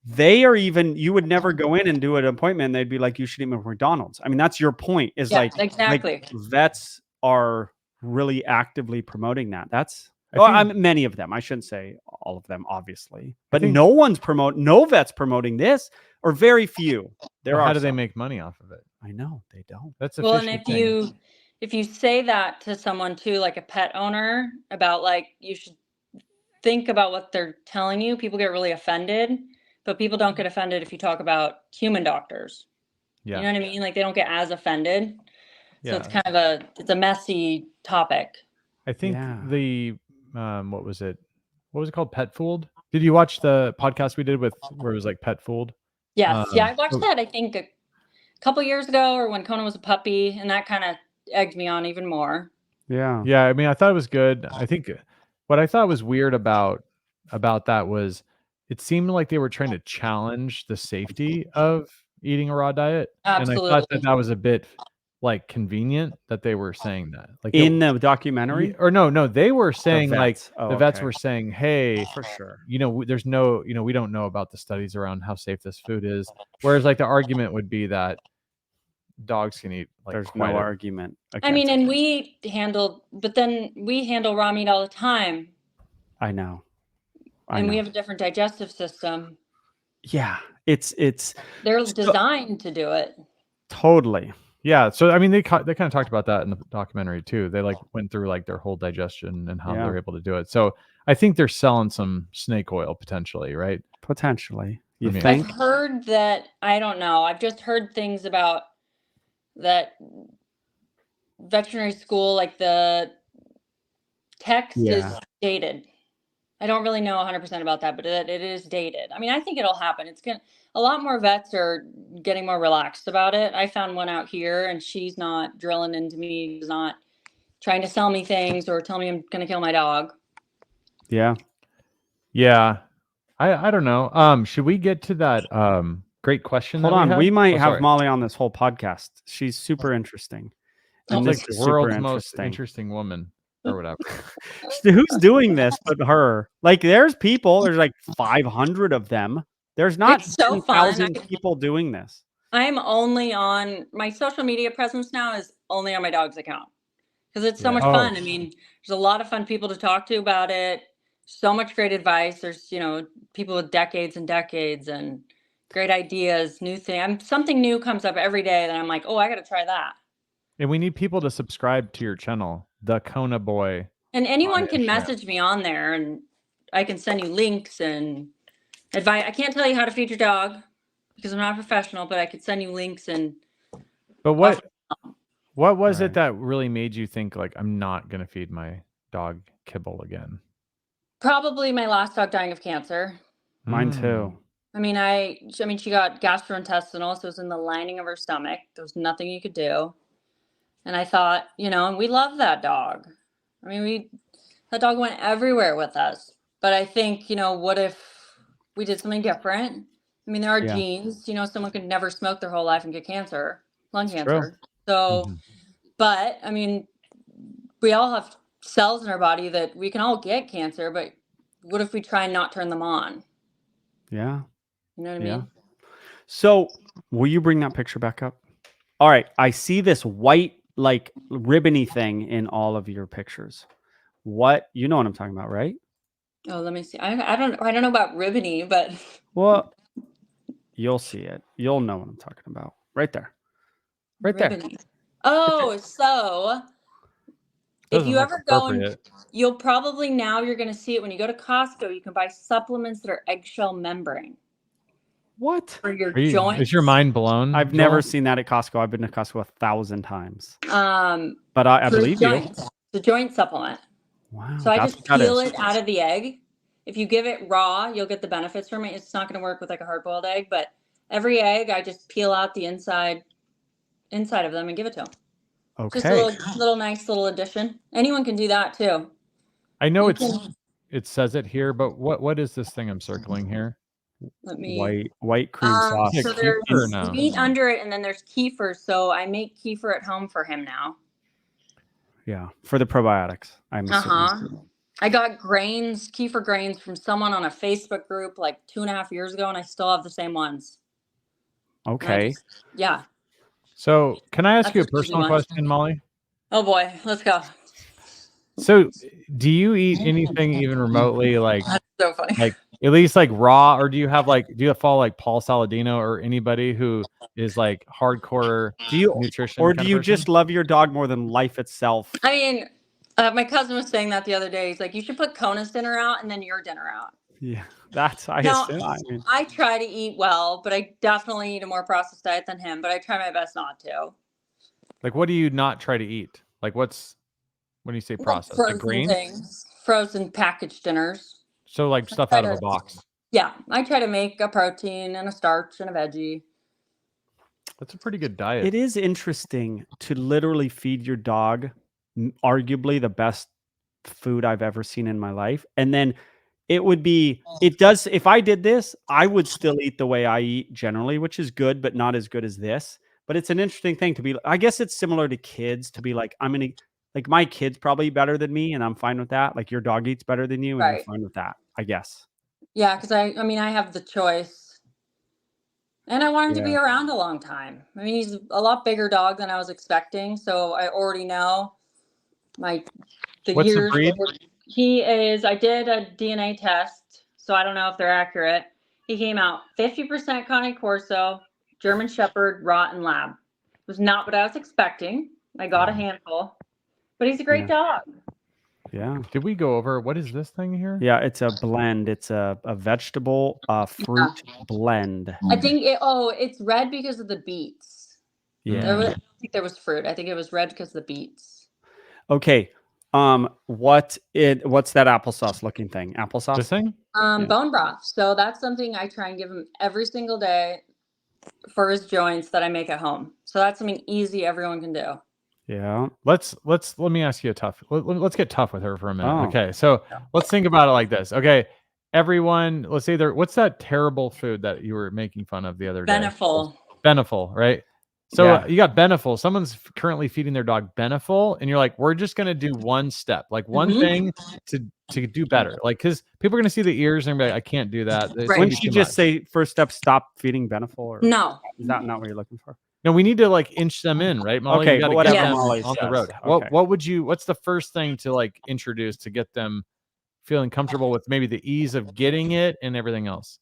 They are even, you would never go in and do an appointment. And they'd be like, you should eat at McDonald's. I mean, that's your point is Yeah, like exactly. vets are really actively promoting that. That's, many of them. I shouldn't say all of them, obviously, but no vet's promoting this, or very few. There Well, are. how do they some. make money off of it? I know they don't. That's a Well, and fishy thing. if you say that to someone too, like a pet owner, about like you should think about what they're telling you, people get really offended, but people don't get offended if you talk about human doctors. Yeah. You know what I mean? Like they don't get as offended. So Yeah. it's kind of it's a messy topic. I think Yeah. the what was it called? Pet Fooled? Did you watch the podcast we did with where it was like Pet Fooled? Yes. Yeah, I watched so- that I think a couple years ago, or when Kona was a puppy, and that kind of egged me on even more. Yeah. Yeah, I mean, I thought it was good. I think what I thought was weird about that was it seemed like they were trying to challenge the safety of eating a raw diet. And I thought Absolutely. that was a bit like convenient that they were saying that. Like In the documentary, or no, they were saying like vets. Oh, the vets okay. were saying, hey, for sure. there's no, we don't know about the studies around how safe this food is. Whereas like the argument would be that dogs can eat like There's quite no a- argument. I mean, against and it. we handle raw meat all the time, I know. and we have a different digestive system. Yeah, it's They're designed to do it. totally. Yeah, so I mean, they kind of talked about that in the documentary too. They like went through like their whole digestion and how Yeah. they're able to do it. So I think they're selling some snake oil potentially, right? Potentially. You I mean- think? I've heard that, I don't know. I've just heard things about that veterinary school, like the text is Yeah. dated. I don't really know 100% about that, but it is dated. I mean, I think it'll happen. A lot more vets are getting more relaxed about it. I found one out here, and she's not drilling into me. She's not trying to sell me things or tell me I'm going to kill my dog. Yeah. Yeah. I don't know. Should we get to that great question? Hold that on. had? We might Oh, have sorry. Molly on this whole podcast. She's super interesting. Oh, And She's this like the is super world's most interesting. interesting woman or whatever. Who's doing this but her? Like, there's people, there's like 500 of them. There's not It's so fun. 10,000 people doing this. I'm only on my social media presence now is only on my dog's account because it's so Yeah. much Oh. fun. I mean, there's a lot of fun people to talk to about it. So much great advice. There's, people with decades and decades and great ideas, new thing. Something new comes up every day that I'm like, oh, I got to try that. And we need people to subscribe to your channel, the Kona Boy. And anyone can Sure. message me on there and I can send you links and advice. I can't tell you how to feed your dog because I'm not a professional, but I could send you links and But what was Right. it that really made you think like I'm not gonna feed my dog kibble again? probably my last dog dying of cancer. Mine too. I mean, she got gastrointestinal, so it was in the lining of her stomach. There was nothing you could do. And I thought, and we love that dog. I mean, that dog went everywhere with us. But I think, what if we did something different? I mean, there are Yeah. genes, someone could never smoke their whole life and get cancer, lung It's true. cancer. So, Mhm. but I mean, we all have cells in our body that we can all get cancer, but what if we try and not turn them on? Yeah. You know what I Yeah. mean? So, will you bring that picture back up? All right. I see this white, like, ribbony thing in all of your pictures. What? You know what I'm talking about, right? Oh, let me see. I don't know about ribbony, but Well, you'll see it. You'll know what I'm talking about. Right there. Right there. ribbony. Oh, so if Doesn't you look ever go and appropriate. you're going to see it when you go to Costco. You can buy supplements that are eggshell membrane What? for your Are you- joints. is your mind blown? I've Joel? never seen that at Costco. I've been to Costco 1,000 times. But I for believe you. joints. The joint supplement. Wow. So I that's just what that peel is. it out of the egg. If you give it raw, you'll get the benefits from it. It's not going to work with like a hard-boiled egg, but every egg, I just peel out the inside of them and give it to them. Just a Okay. little nice little addition. Anyone can do that too. I know You can- it says it here, but what is this thing I'm circling here? Let me. White cream sauce. Yeah, So kefir there's or no? meat under it, and then there's kefir. So I make kefir at home for him now. Yeah. For the probiotics. I'm assuming. I got kefir grains from someone on a Facebook group like 2.5 years ago, and I still have the same ones. And I Okay. yeah. So can I ask That's you a a personal easy one. question, Molly? Oh boy, let's go. So do you eat anything even remotely like That's so funny. like at least like raw, or do you follow like Paul Saladino or anybody who is like hardcore nutrition? Or kind do of you person? just love your dog more than life itself? I mean, my cousin was saying that the other day. He's like, you should put Kona's dinner out and then your dinner out. Yeah. That's I No, assume. I mean, I try to eat well, but I definitely eat a more processed diet than him, but I try my best not to. Like, what do you not try to eat? Like, when you say processed, like Frozen grains? things, frozen packaged dinners. So like stuff out of a box. Yeah, I try to make a protein and a starch and a veggie. That's a pretty good diet. it is interesting to literally feed your dog arguably the best food I've ever seen in my life. And then if I did this, I would still eat the way I eat generally, which is good, but not as good as this. But it's an interesting thing to be, I guess it's similar to kids to be like, like my kid's probably better than me and I'm fine with that. Like your dog eats better than you and you're Right. fine with that, I guess. Yeah, because I have the choice. And I want him to be around a long time. I mean, he's a lot bigger dog than I was expecting. So I already know What's the years. breed? I did a DNA test, so I don't know if they're accurate. He came out 50% Cane Corso, German Shepherd, Rotten Lab. It was not what I was expecting. I got a handful, but he's a great dog. Yeah. Did we go over what is this thing here? Yeah, it's a blend. It's a vegetable fruit blend. I think it's red because of the beets. Yeah. I don't think there was fruit. I think it was red because of the beets. Okay. What's that applesauce looking thing? Applesauce? This thing? Bone broth. So that's something I try and give him every single day for his joints that I make at home. So that's something easy everyone can do. Yeah. Let me ask you a tough. Let's get tough with her for a minute. Oh. Okay, so let's think about it like this. Okay, everyone, let's say what's that terrible food that you were making fun of the other day? Beneful. Beneful, right? So Yeah. you got Beneful. Someone's currently feeding their dog Beneful, and you're like, we're just gonna do one step, like one Mhm. thing to do better. Like, because people are gonna see the ears and be like, I can't do that. It's Right. gonna Wouldn't be you too just much. say first step, stop feeding Beneful? Or No. is that not what you're looking for? No, we need to like inch them in, right, Molly? Okay, We got but to whatever get them Molly on the says. road. Okay. What's the first thing to like introduce to get them feeling comfortable with maybe the ease of getting it and everything else?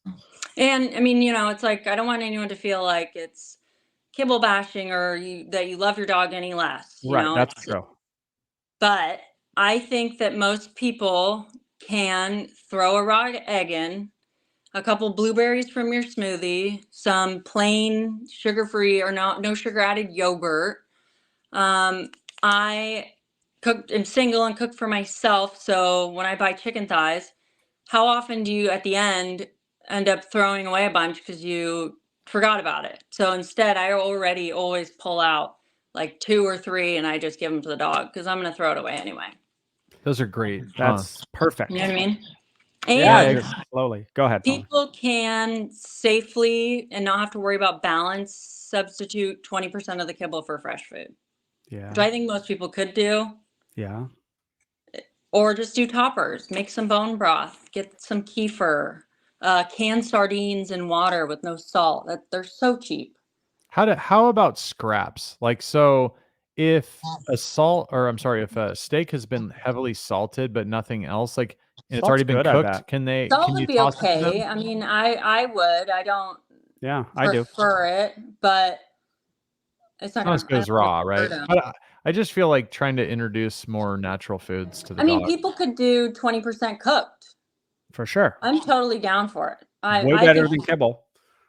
And I mean, it's like I don't want anyone to feel like it's kibble bashing or that you love your dog any less. Right. That's true. But I think that most people can throw a raw egg in, a couple blueberries from your smoothie, some plain sugar-free or no sugar added yogurt. I am single and cook for myself, so when I buy chicken thighs, how often do you at the end end up throwing away a bunch because you forgot about it? So instead, I already always pull out like 2 or 3 and I just give them to the dog because I'm going to throw it away anyway. Those are great. That's perfect. You know what I mean? Yeah, And just slowly. Go ahead, Molly. people can safely and not have to worry about balance substitute 20% of the kibble for fresh food, Yeah. which I think most people could do. Yeah. Or just do toppers, make some bone broth, get some kefir, canned sardines in water with no salt. They're so cheap. How about scraps? Like, so if if a steak has been heavily salted but nothing else, like, and it's Salt's already been good, I cooked, bet. can Salt you would be toss it to okay. them? I mean, I would. I don't Yeah, I do. prefer it, but it's not Not as gonna. good as raw, right? hurt 'em. But I just feel like trying to introduce more natural foods to the I mean, dog. people could do 20% cooked. For sure. I'm totally down for it. Way I better think, than kibble.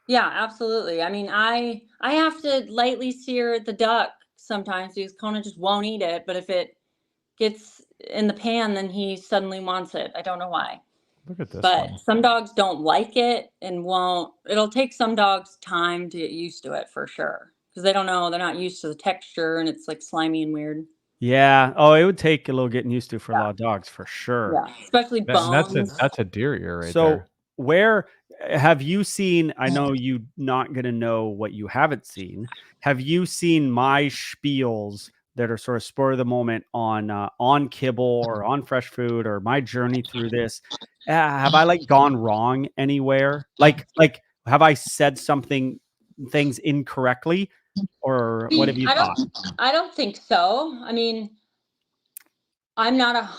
yeah, absolutely. I mean, I have to lightly sear the duck sometimes because Kona just won't eat it. But if it gets in the pan, then he suddenly wants it. I don't know why. Look at this But one. some dogs don't like it and won't. It'll take some dogs time to get used to it for sure because they don't know. They're not used to the texture and it's like slimy and weird. Yeah. Oh, it would take a little getting used to for a Yeah. lot of dogs, for sure. Yeah, especially And bones. that's a deer ear right So there. where have you seen, I know you not going to know what you haven't seen. Have you seen my spiels that are sort of spur of the moment on kibble or on fresh food or my journey through this? Have I like gone wrong anywhere? Like have I said things incorrectly, or what have you thought? I don't think so. I mean, I'm not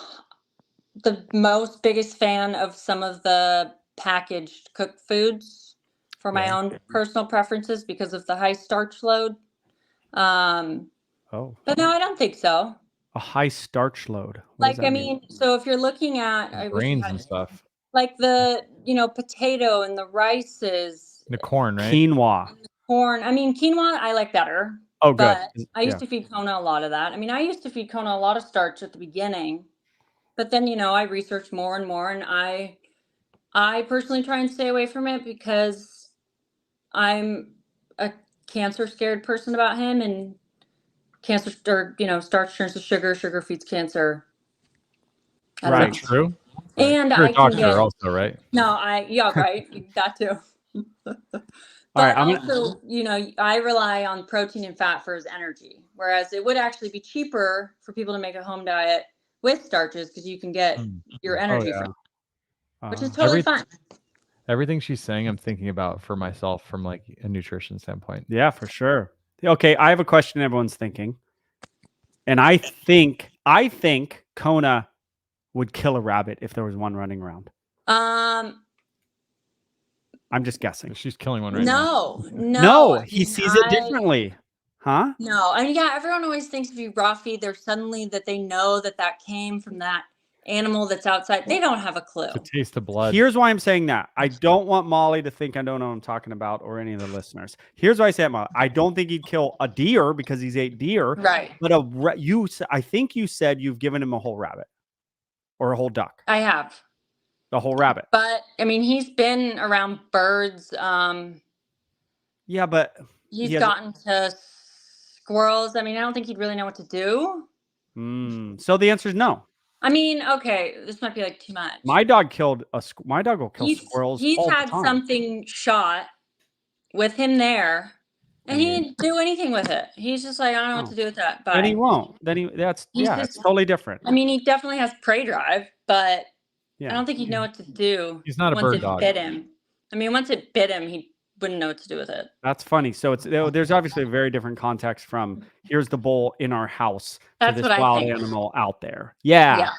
the most biggest fan of some of the packaged cooked foods for my Yeah. own personal preferences because of the high starch load. Um, Oh, but no, I don't think so. a high starch load. What does Like, I that mean? mean, so if you're looking at, I wish I Grains had and it, stuff. like the, potato and the rices, The corn, right? Quinoa. corn. I mean, quinoa, I like better. Oh, good. But I used Yeah. to feed Kona a lot of that. I mean, I used to feed Kona a lot of starch at the beginning, but then, I researched more and more, and I personally try and stay away from it because I'm a cancer scared person about him, and cancer or starch turns to sugar, sugar feeds cancer. I don't Right. Is that know. true? And You're a I can doctor get also, right? yeah, right, that too. All right. But I'm gonna. also, I rely on protein and fat for his energy, whereas it would actually be cheaper for people to make a home diet with starches because you can get your Oh, energy yeah. from, which is totally fine. Everything she's saying, I'm thinking about for myself from like a nutrition standpoint. Yeah, for sure. Okay, I have a question everyone's thinking. And I think Kona would kill a rabbit if there was one running around. I'm just guessing. She's killing one right now. No, he sees it differently. Huh? No, and yeah, everyone always thinks if you raw feed, they're suddenly that they know that came from that animal that's outside. They don't have a clue. To taste the blood. Here's why I'm saying that. I don't want Molly to think I don't know what I'm talking about, or any of the listeners. Here's why I say Molly. I don't think he'd kill a deer because he's ate deer. Right. But I think you said you've given him a whole rabbit or a whole duck. I have. The whole rabbit. But I mean, he's been around birds. Yeah, but he's gotten to squirrels, I mean, I don't think he'd really know what to do. So the answer is no. I mean, okay, this might be like too much. My dog my dog will kill squirrels He's all the had time. something shot with him there, and he didn't do anything with it. He's just like, I don't know what to do with that. But Then he won't. It's totally different. I mean, he definitely has prey drive, but Yeah. I don't think he'd know what to do. He's not a bird dog. Once it bit him. I mean, once it bit him, he wouldn't know what to do with it. That's funny. So there's obviously a very different context from here's the bull in our house to this wild animal out there. Yeah.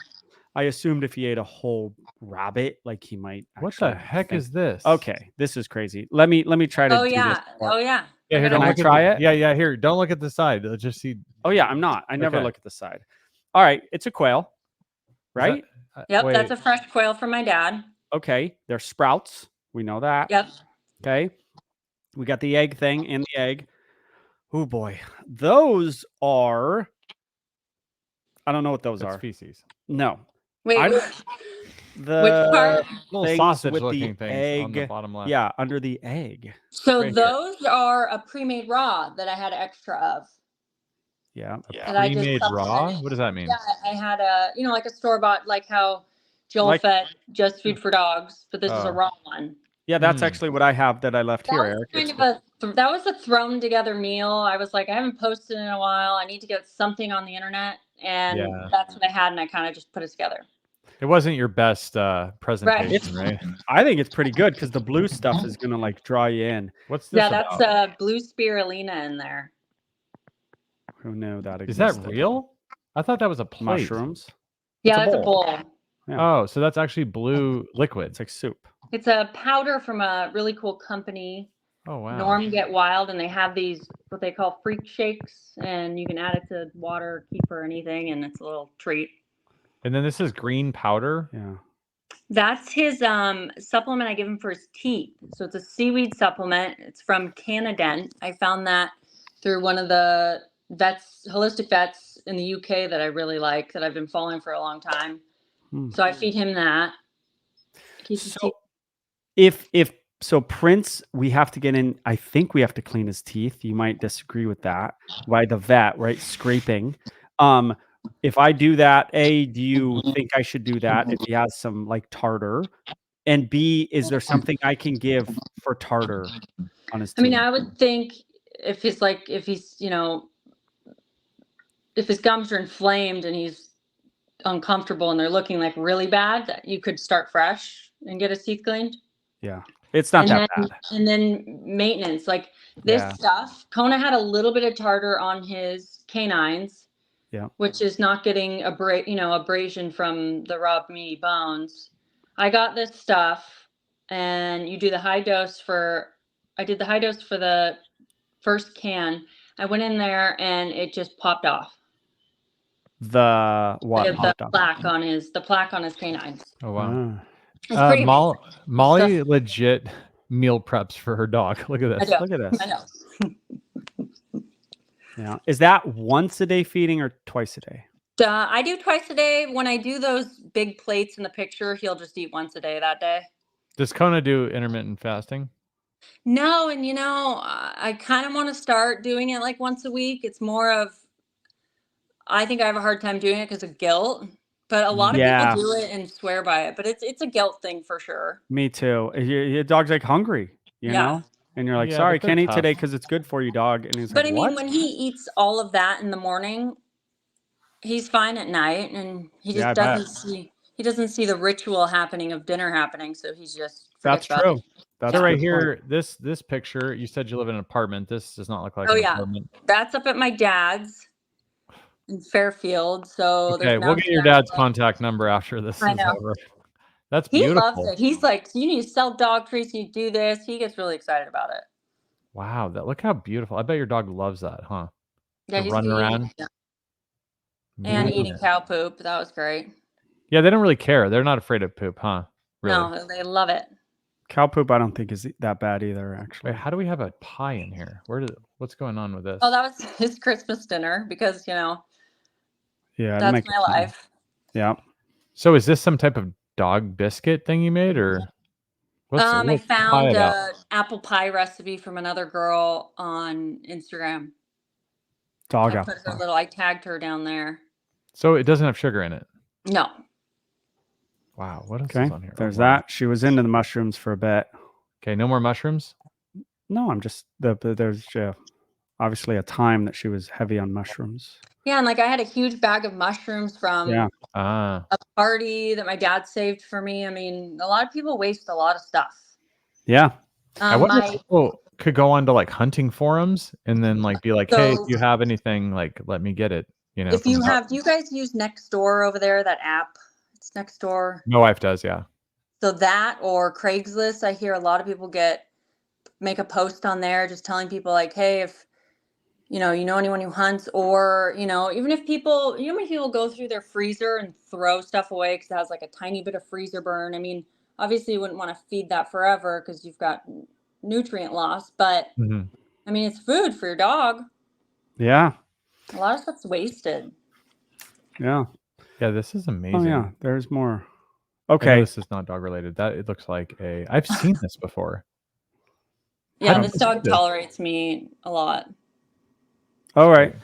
I assumed if he ate a whole rabbit, like he might. What the heck is this? Okay, this is crazy. Let me try to. Oh yeah. Yeah. Here, Can I try it? Yeah. Here, don't look at the side. Let's just see. Oh yeah, I'm not. I never look at the side. All right, it's a quail, right? Yep, that's a fresh quail from my dad. Okay, they're sprouts. We know that. Yep. Okay, we got the egg thing in the egg. Oh boy, those are. I don't know what those are. Feces. No. Wait. The which part? Little sausage-looking with the things egg on the bottom left. Yeah, under the egg. So right those are a pre-made raw that I had extra of. Yeah. Pre-made raw? What does that mean? Yeah, I had a, like a store-bought, like how Joel fed Just Food for Dogs, but this is a raw one. Yeah, that's actually what I have that I left here, Eric. That was a thrown together meal. I was like, I haven't posted in a while. I need to get something on the internet. And that's what I had, and I kind of just put it together. It wasn't your best presentation, right? I think it's pretty good because the blue stuff is gonna like draw you in. What's this? Yeah, that's blue spirulina in there. Who knew that existed? Is that real? I thought that was a plate. Mushrooms. Yeah, it's a bowl. Yeah. Oh, so that's actually blue liquid. It's like soup. It's a powder from a really cool company. Oh wow. Norm Get Wild, and they have these what they call freak shakes, and you can add it to water, kefir, or anything, and it's a little treat. And then this is green powder. Yeah. That's his supplement I give him for his teeth. So it's a seaweed supplement. It's from Canadent. I found that through one of the holistic vets in the UK that I really like, that I've been following for a long time. So I feed him that. So Prince, we have to get in. I think we have to clean his teeth. You might disagree with that. By the vet, right? Scraping. If I do that, A, do you think I should do that if he has some like tartar? And B, is there something I can give for tartar on his teeth? I mean, I would think if his gums are inflamed and he's uncomfortable and they're looking like really bad, that you could start fresh and get his teeth cleaned. Yeah. It's not that bad. And then maintenance, like this stuff. Kona had a little bit of tartar on his canines. Yeah. Which is not getting abrasion from the raw meaty bones. I got this stuff, and you do the high dose I did the high dose for the first can. I went in there and it just popped off. The plaque on his canines. Oh wow. Molly legit meal preps for her dog. Look at this. Look at this. I know. Yeah. Is that once a day feeding or twice a day? I do twice a day. When I do those big plates in the picture, he'll just eat once a day that day. Does Kona do intermittent fasting? No, and I kind of want to start doing it like once a week. It's more of, I think I have a hard time doing it because of guilt. But a lot of people do it and swear by it. But it's a guilt thing for sure. Me too. Your dog's like hungry, you know? And you're like, sorry, can't eat today because it's good for you, dog. And he's like, I mean, when he eats all of that in the morning, he's fine at night, and he just doesn't see the ritual happening of dinner happening. So he's just that's true. That's right here. This picture. You said you live in an apartment. This does not look like an apartment. That's up at my dad's in Fairfield. So okay, we'll get your dad's contact number after this is over. That's beautiful. He loves it. He's like, you need to sell dog treats. You do this. He gets really excited about it. Wow, look how beautiful. I bet your dog loves that, huh? Yeah, he's running around. Yeah. And eating cow poop. That was great. Yeah, they don't really care. They're not afraid of poop, huh? Really? No, they love it. Cow poop, I don't think is that bad either, actually. Wait, how do we have a pie in here? What's going on with this? Oh, that was his Christmas dinner because, yeah, that's my life. Yeah. So is this some type of dog biscuit thing you made, or I found an apple pie recipe from another girl on Instagram. Dog I put her applesauce. little. I tagged her down there. So it doesn't have sugar in it. No. Wow. What else Okay, is on here? there's Oh, wow. that. She was into the mushrooms for a bit. Okay, no more mushrooms. No, I'm just there's obviously a time that she was heavy on mushrooms. Yeah, and like I had a huge bag of mushrooms from Yeah. Ah, a party that my dad saved for me. I mean, a lot of people waste a lot of stuff. Yeah. I wonder if My people could go on to like hunting forums and then like be like, hey, if So- you have anything, like let me get it. You know, if you from- have, do you guys use Nextdoor over there? That app? It's Nextdoor. my wife does, yeah. So that or Craigslist, I hear a lot of people make a post on there just telling people like, hey, if you know anyone who hunts, or even if people, how many people go through their freezer and throw stuff away because it has like a tiny bit of freezer burn. I mean, obviously you wouldn't want to feed that forever because you've got nutrient loss, but Mhm. I mean, it's food for your dog. Yeah. A lot of stuff's wasted. Yeah. Yeah, this is amazing. Oh yeah. There's more. I know Okay. this is not dog related. That it looks like I've seen this before. Yeah, don't this think dog it is. tolerates me a lot. All right.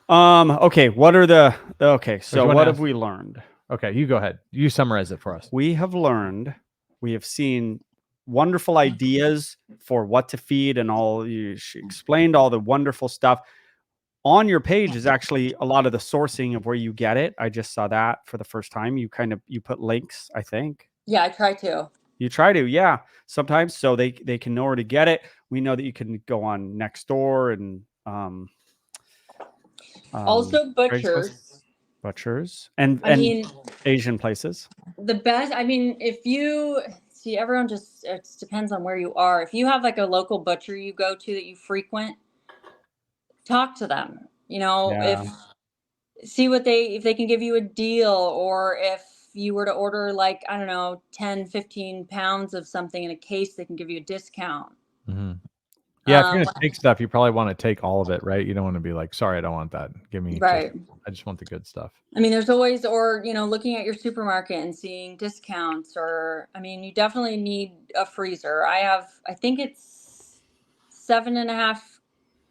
Okay. What are the okay? So you wanna what ask? have we learned? Okay, you go ahead. You summarize it for us. We have seen wonderful ideas for what to feed and all. She explained all the wonderful stuff. On your page is actually a lot of the sourcing of where you get it. I just saw that for the first time. You put links, I think. Yeah, I try to. You try to, yeah, sometimes, so they can know where to get it. We know that you can go on Nextdoor and Also, butchers. and I mean, Asian places. the best. I mean, if you see, everyone it depends on where you are. If you have like a local butcher you go to that you frequent, talk to them. Yeah. See what if they can give you a deal, or if you were to order like, I don't know, 10, 15 pounds of something in a case, they can give you a discount. Mhm. Yeah, if you're Um, gonna take stuff, you probably want to take all of it, right? You don't want to be like, sorry, I don't want that. Give me Right. I just want the good stuff. I mean, there's always, or, looking at your supermarket and seeing discounts, or, I mean, you definitely need a freezer. I think it's 7.5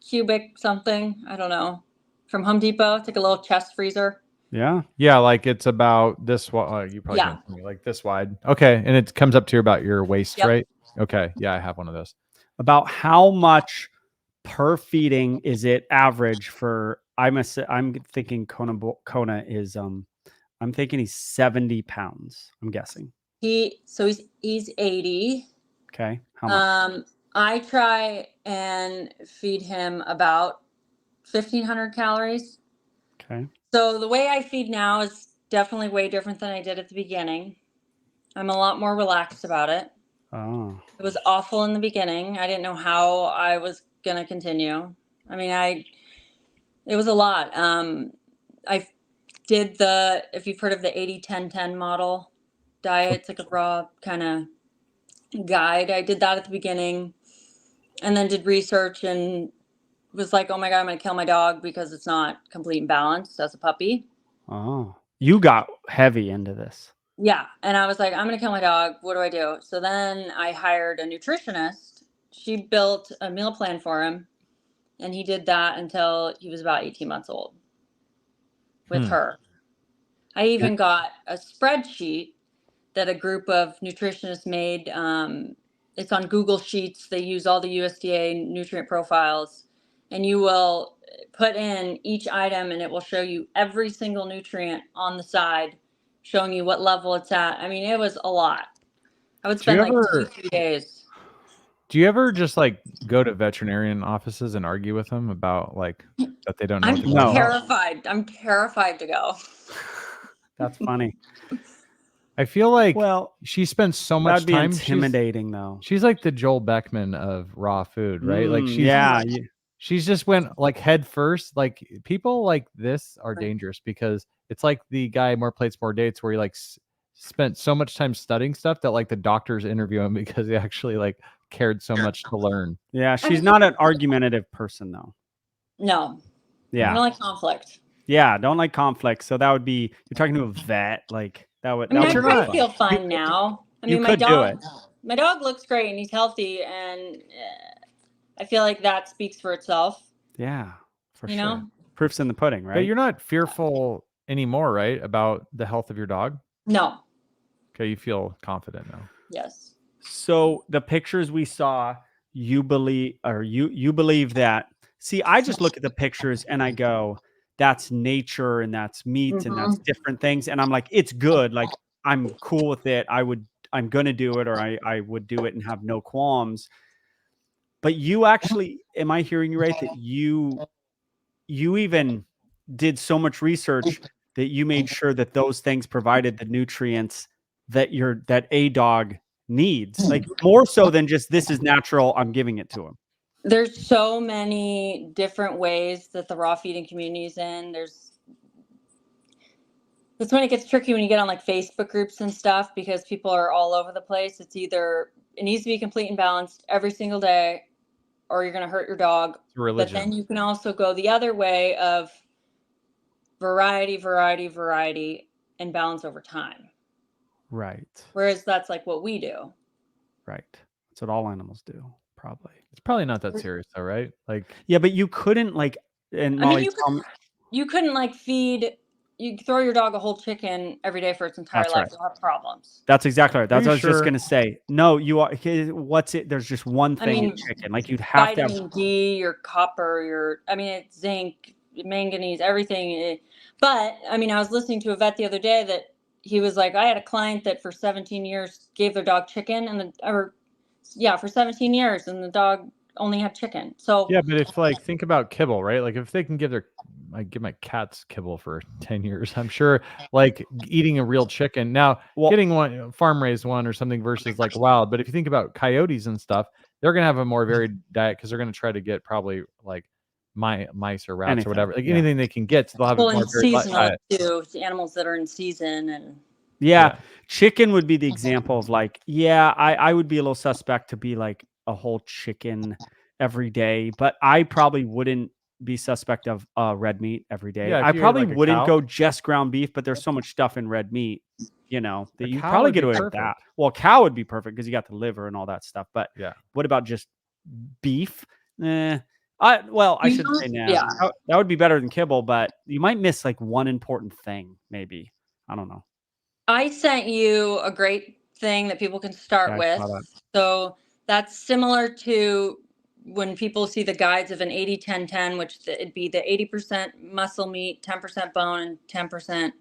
cubic something. I don't know. From Home Depot. It's like a little chest freezer. Yeah. Yeah, like it's about this wide. You probably Yeah. can't see me, like this wide. Okay, and it comes up to about your waist, Yep. right? Okay, yeah, I have one of those. About how much per feeding is it average for? I'm thinking Kona is I'm thinking he's 70 pounds. I'm guessing. He's 80. Okay. How much? I try and feed him about 1,500 calories. Okay. So the way I feed now is definitely way different than I did at the beginning. I'm a lot more relaxed about it. Oh. It was awful in the beginning. I didn't know how I was going to continue. I mean, it was a lot. I did if you've heard of the 80-10-10 model diet, it's like a raw kind of guide. I did that at the beginning and then did research and was like, oh my God, I'm going to kill my dog because it's not complete and balanced as a puppy. Oh. You got heavy into this. Yeah. And I was like, I'm going to kill my dog. What do I do? So then I hired a nutritionist. She built a meal plan for him. And he did that until he was about 18 months old with her. I even got a spreadsheet that a group of nutritionists made. It's on Google Sheets. They use all the USDA nutrient profiles. And you will put in each item and it will show you every single nutrient on the side, showing you what level it's at. I mean, it was a lot. I would spend like 2-3 days. Do you ever just like go to veterinarian offices and argue with them about like that they don't know? I'm terrified. I'm terrified to go. That's funny. I feel like Well, she spends so much that'd be time. intimidating, though. She's like the Joel Beckman of raw food, right? Like she's just went like head first. Like people like this are dangerous because it's like the guy More Plates, More Dates, where he like spent so much time studying stuff that like the doctors interview him because he actually like cared so much to learn. Yeah, she's not an argumentative person, though. No. Yeah. I don't like conflict. Yeah, don't like conflict. So that would be, you're talking to a vet, like that would. I mean, that would I feel fine now. I mean, my dog looks great and he's healthy, and I feel like that speaks for itself. Yeah, for sure. You know? Proof's in the pudding, right? But you're not fearful anymore, right? About the health of your dog? No. Okay, you feel confident now. Yes. So the pictures we saw, you believe that. See, I just look at the pictures and I go, that's nature and that's meat and that's different things. And I'm like, it's good. Like I'm cool with it. I'm gonna do it, or I would do it and have no qualms. But you actually, am I hearing you right? That you even did so much research that you made sure that those things provided the nutrients that a dog needs, like more so than just this is natural, I'm giving it to him. There's so many different ways that the raw feeding community is in. That's when it gets tricky when you get on like Facebook groups and stuff, because people are all over the place. It's either it needs to be complete and balanced every single day, or you're going to hurt your dog. It's a religion. But then you can also go the other way of variety, and balance over time. Right. Whereas that's like what we do. Right. That's what all animals do, probably. It's probably not that serious though, right? Like, yeah, but you couldn't like, and Molly, I mean, you couldn't like you throw your dog a whole chicken every day for its entire That's life. right. You'll have problems. That's exactly right. That's what I was sure? just going to say. No, you are. What's it? There's just one thing in chicken. Like you'd have to have vitamin D, your copper, it's zinc, manganese, everything. But I mean, I was listening to a vet the other day that he was like, I had a client that for 17 years gave their dog chicken for 17 years, and the dog only had chicken. So yeah, but if like think about kibble, right? Like if they can I give my cats kibble for 10 years, I'm sure like eating a real chicken. Now, getting one farm raised one or something versus like wild. But if you think about coyotes and stuff, they're gonna have a more varied diet because they're gonna try to get probably like mice or rats or whatever, like anything they can get. So they'll have a more varied diet. Too, animals that are in season and yeah, chicken would be the example of like, I would be a little suspect to be like a whole chicken every day, but I probably wouldn't be suspect of red meat every day. Yeah, I probably like wouldn't go just ground beef, but there's so much stuff in red meat, that you probably get away with that. Well, cow would be perfect because you got the liver and all that stuff. But what about just beef? I shouldn't say now. Yeah. That would be better than kibble, but you might miss like one important thing, maybe. I don't know. I sent you a great thing that people can start with. So that's similar to when people see the guides of an 80-10-10, which it'd be the 80% muscle meat, 10% bone, and 10%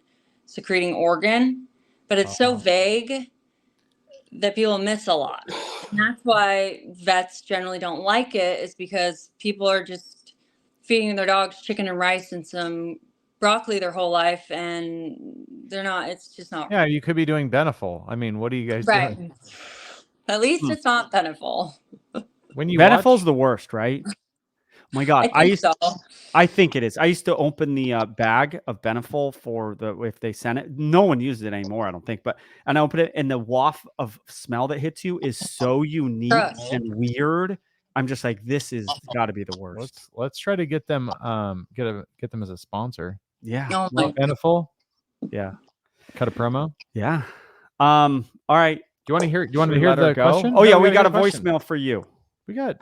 secreting organ. But it's so vague that people miss a lot. And that's why vets generally don't like it, is because people are just feeding their dogs chicken and rice and some broccoli their whole life, and it's just not. Yeah, you could be doing Beneful. I mean, what are you guys doing? At least it's not Beneful. When you Beneful's the worst, right? Oh my God, I think it is. I used to open the bag of Beneful if they sent it. No one uses it anymore, I don't think. And I open it, and the waft of smell that hits you is so unique and weird. I'm just like, this is got to be the worst. Let's try to get them get them as a sponsor. Yeah. Beneful. Yeah. Cut a promo. Yeah. All right. Do you want to hear the question? Oh yeah, we got a voicemail for you. We got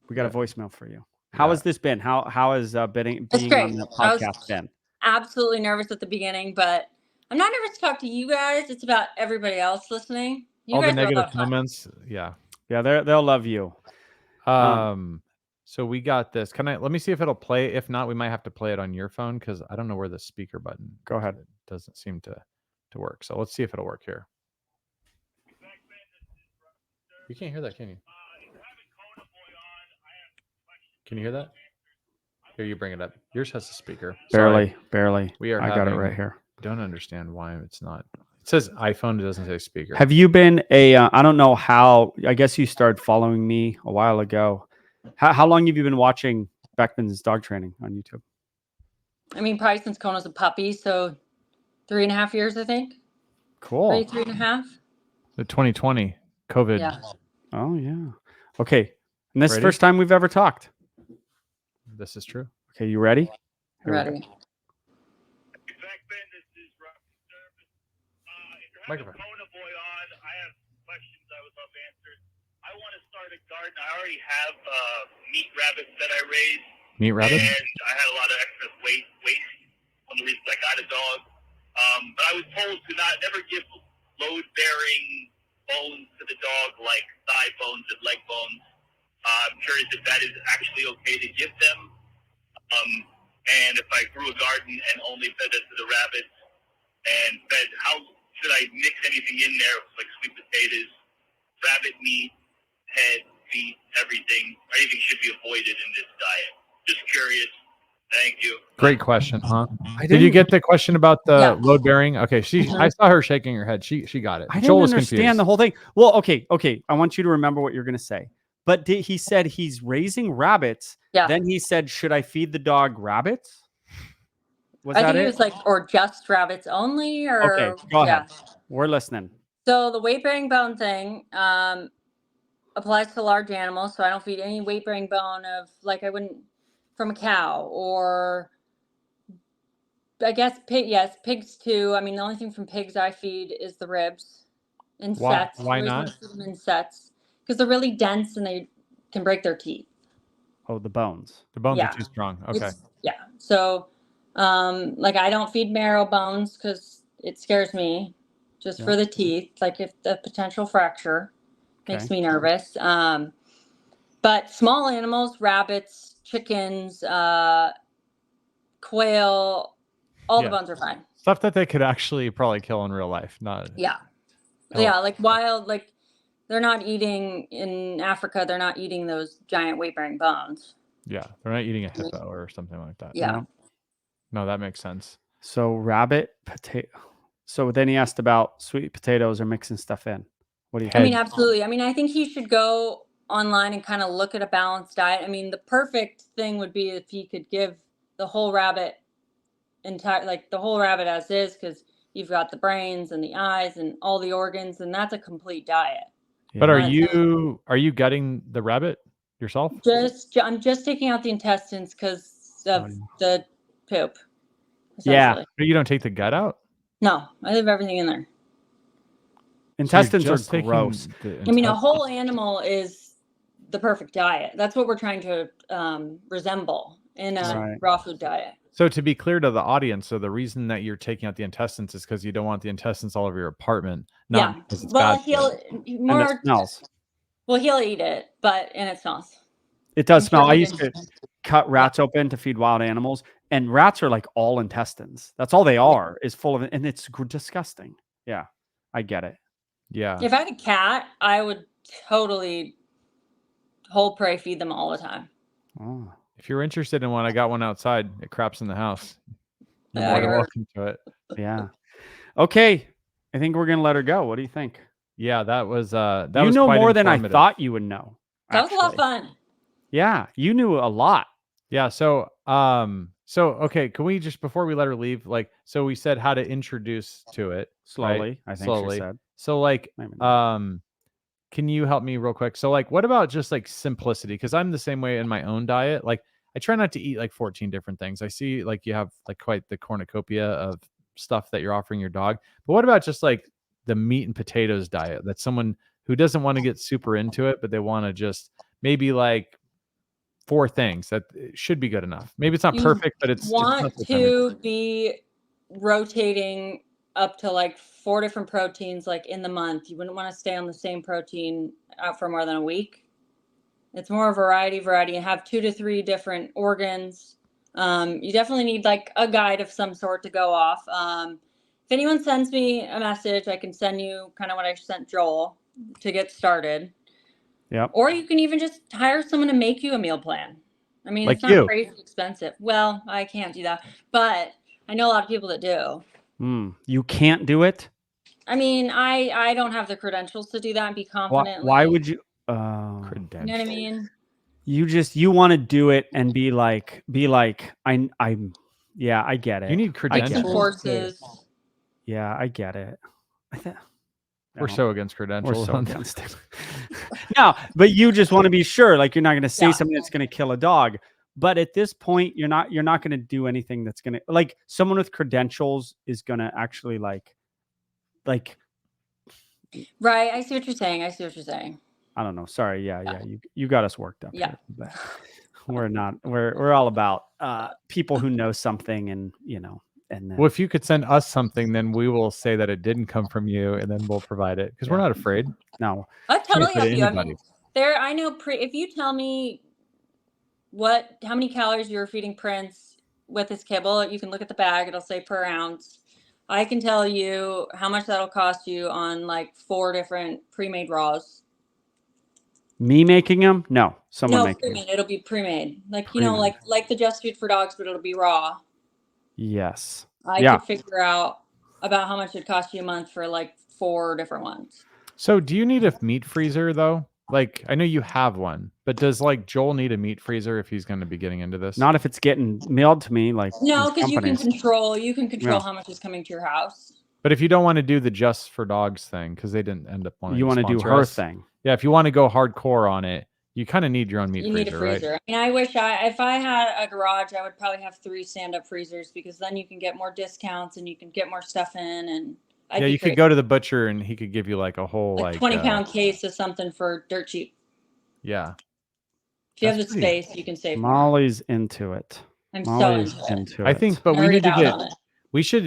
a voicemail for you. How has this been? How has being on the podcast been? Absolutely nervous at the beginning, but I'm not nervous to talk to you guys. It's about everybody else listening. All the negative comments. Yeah. Yeah, they'll love you. So we got this. Let me see if it'll play. If not, we might have to play it on your phone because I don't know where the speaker button. Go ahead. It doesn't seem to work. So let's see if it'll work here. You can't hear that, can you? Can you hear that? Here, you bring it up. Yours has a speaker. Barely. I got it right here. Don't understand why it's not. It says iPhone. It doesn't say speaker. Have you been I don't know how. I guess you started following me a while ago. How long have you been watching Beckman's dog training on YouTube? I mean, probably since Kona's a puppy, so 3.5 years, I think. Cool. 3.5. The 2020 COVID. Yeah. Oh yeah. Okay. And this is the first time we've ever talked. This is true. Okay, you ready? Ready. Microphone. I have questions I would love answered. I want to start a garden. I already have meat rabbits that I raise. Meat rabbits? And I had a lot of excess weight. One of the reasons I got a dog. But I was told to never give load-bearing bones to the dog, like thigh bones and leg bones. I'm curious if that is actually okay to give them. And if I grew a garden and only fed it to the rabbits and how should I mix anything in there, like sweet potatoes, rabbit meat, head, feet, everything? Anything should be avoided in this diet. Just curious. Thank you. Great question, huh? Did you get the question about the Yeah. load bearing? Okay, I saw her shaking her head. She got it. I Joel didn't was understand confused. the whole thing. Well, okay. I want you to remember what you're going to say. But he said he's raising rabbits. Yeah. Then he said, should I feed the dog rabbits? Was I that think it? it was like, or just rabbits only, or Okay, go ahead. We're listening. So the weight-bearing bone thing applies to large animals. So I don't feed any weight-bearing bone of, like, I wouldn't from a cow, or I guess pigs too. I mean, the only thing from pigs I feed is the ribs and sets. Why I always not? want to feed them in sets because they're really dense and they can break their teeth. Oh, the bones. The bones Yeah. are too strong. Okay. Yeah. So, like, I don't feed marrow bones because it scares me, just Yeah. for the teeth. Like, if the potential fracture makes Okay. me nervous. But small animals, rabbits, chickens, quail, all Yeah. the bones are fine. Stuff that they could actually probably kill in real life. Not. Yeah. Oh. Yeah. Like wild, like they're not eating in Africa. They're not eating those giant weight-bearing bones. Yeah, they're not eating a hippo or something like that. Yeah. No. No, that makes sense. So rabbit, potato. So then he asked about sweet potatoes or mixing stuff in. What do you I mean, think? absolutely. I mean, I think he should go online and kind of look at a balanced diet. I mean, the perfect thing would be if he could give the whole rabbit the whole rabbit as is, because you've got the brains and the eyes and all the organs, and that's a complete diet. But Yeah. are you gutting the rabbit yourself? I'm just taking out the intestines because of the poop. Yeah. essentially. But you don't take the gut out? No, I leave everything in there. Intestines So you're are just taking gross. the I mean, a intestines- whole animal is the perfect diet. That's what we're trying to resemble in a Right. raw food diet. So to be clear to the audience, so the reason that you're taking out the intestines is because you don't want the intestines all over your apartment. Not Yeah. because it's Well, bad for it. And it more. smells. Well, he'll eat it, and it smells. It does I'm smell. sure I he used to didn't- cut rats open to feed wild animals, and rats are like all intestines. That's all they are, is full of it, and it's disgusting. Yeah, I get it. Yeah. If I had a cat, I would totally whole prey feed them all the time. Oh. If you're interested in one, I got one outside. It craps in the house. You're Yeah, more I than heard. welcome to it. Yeah. Okay. I think we're gonna let her go. What do you think? Yeah, that was that You was know quite more than I informative. thought you would know. That was a lot of actually. fun. Yeah, you knew a lot. Yeah, so okay, can we just before we let her leave, like, so we said how to introduce to it Slowly, I think Slowly. she said. So like Maybe not. can you help me real quick? So like what about just like simplicity? Because I'm the same way in my own diet. Like I try not to eat like 14 different things. I see like you have like quite the cornucopia of stuff that you're offering your dog. But what about just like the meat and potatoes diet? That's someone who doesn't want to get super into it, but they want to just maybe like 4 things that should be good enough. Maybe it's not You perfect, but it's Want enough for them. to be rotating up to like 4 different proteins like in the month. You wouldn't want to stay on the same protein out for more than a week. It's more variety. You have 2 to 3 different organs. You definitely need like a guide of some sort to go off. If anyone sends me a message, I can send you kind of what I sent Joel to get started. Yep. Or you can even just hire someone to make you a meal plan. I mean, Like it's not you. crazy expensive. Well, I can't do that, but I know a lot of people that do. You can't do it. I mean, I don't have the credentials to do that and be confident. Why would you? You know what I Credentials. mean? You want to do it and be like I'm. Yeah, I get it. You need Take credentials. some courses. Yeah, I get it. We're No, so against we're credentials. so against it. No, but you just want to be sure. Like you're not going to say Yeah. something that's going to kill a dog. But at this point, you're not going to do anything that's going to like someone with credentials is going to actually like Right. I see what you're saying. I don't know. Sorry. Yeah. You got us worked up. Yeah. here. we're not. We're all about people who know something, and and then Well, if you could send us something, then we will say that it didn't come from you, and then we'll provide it because we're Yeah. not afraid. no, I totally to help you. I anybody. mean, I know if you tell me how many calories you're feeding Prince with his kibble, you can look at the bag, it'll say per ounce. I can tell you how much that'll cost you on like 4 different pre-made raws. me making them. No, someone No, making them. pre-made. It'll be pre-made. Like, Pre-made. like the Just Food for Dogs, but it'll be raw. Yes. I Yeah. could figure out about how much it costs you a month for like 4 different ones. So, do you need a meat freezer though? Like, I know you have one, but does like Joel need a meat freezer if he's going to be getting into this? Not if it's getting mailed to me, like No, these because you can companies. control Yeah. how much is coming to your house. But if you don't want to do the Just for Dogs thing, because they didn't end up wanting You to want to do sponsor her us. thing. Yeah, if you want to go hardcore on it, you kind of need your own meat You freezer, need a freezer. right? I mean, I wish if I had a garage, I would probably have 3 stand-up freezers because then you can get more discounts and you can get more stuff in. And Yeah, you could go to the butcher and he could give you like a whole like 20-pound case of something for dirt cheap. Yeah. If you have the That's pretty- space, you can save more. Molly's into it. I'm so Molly's into it. into I it. think, but we Nerded need to out get on it.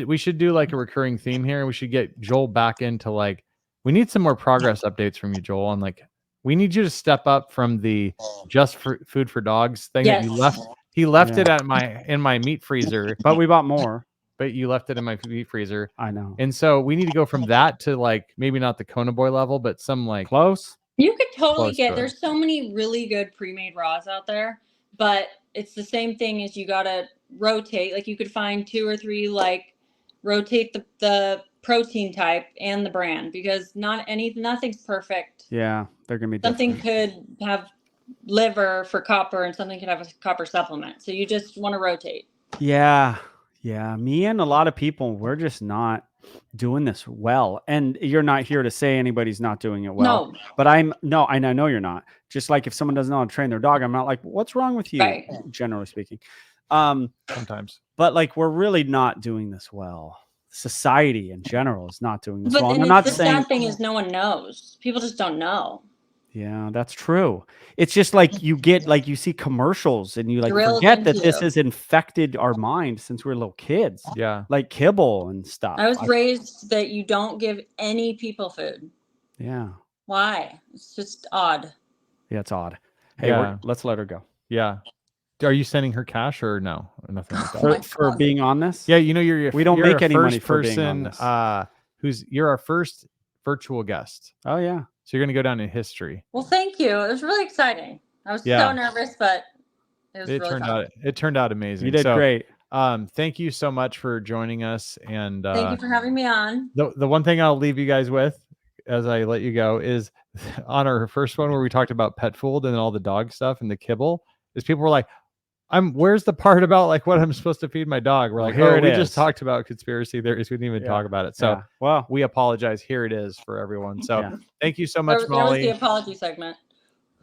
we should do like a recurring theme here. We should get Joel back into like we need some more progress updates from you, Joel, and like we need you to step up from the Just for Food for Dogs thing that you Yes. left. He left Yeah. it in my meat freezer, But we bought more. but you left it in my meat freezer. I know. And so we need to go from that to like maybe not the Kona Boy level, but some like Close. You could totally Close to it. there's so many really good pre-made raws out there, but it's the same thing as you gotta rotate. Like you could find 2 or 3, like rotate the protein type and the brand because nothing's perfect. Yeah, they're gonna be Something different. could have liver for copper and something could have a copper supplement. So you just want to rotate. Yeah. Me and a lot of people, we're just not doing this well. And you're not here to say anybody's not doing it well. No, But I know you're not. Just like if someone doesn't know how to train their dog, I'm not like, what's wrong with you? Right. Generally speaking. sometimes. But like we're really not doing this well. Society in general is not doing this but well. then And I'm not the saying sad thing is no one knows. People just don't know. yeah, that's true. It's just like you get like you see commercials and you like Drilled forget that into this you. has infected our mind since we're little kids. Yeah. Like kibble and stuff. I was raised that you don't give any people food. Yeah. Why? It's just odd. Yeah, it's odd. Hey, Yeah. let's let her go. Yeah. Are you sending her cash or no? Or nothing like that? Oh my For God. being on this? Yeah, you know you're We don't you're make a any money first for being on person this. you're our first virtual guest. Oh yeah. So you're gonna go down in history. Well, thank you. It was really exciting. I was Yeah. so nervous, but it was really fun. It turned out amazing. You did So, great. Thank you so much for joining us. And Thank you for having me on. the one thing I'll leave you guys with as I let you go is on our first one where we talked about pet food and all the dog stuff and the kibble, is people were like, where's the part about like what I'm supposed to feed my dog? We're Well, like, here oh, it we is. just talked about conspiracy theories. We didn't even Yeah. talk about it. So Yeah. Well, we apologize. Here it is for everyone. So Yeah. thank you so There, much, there was Molly. the apology segment.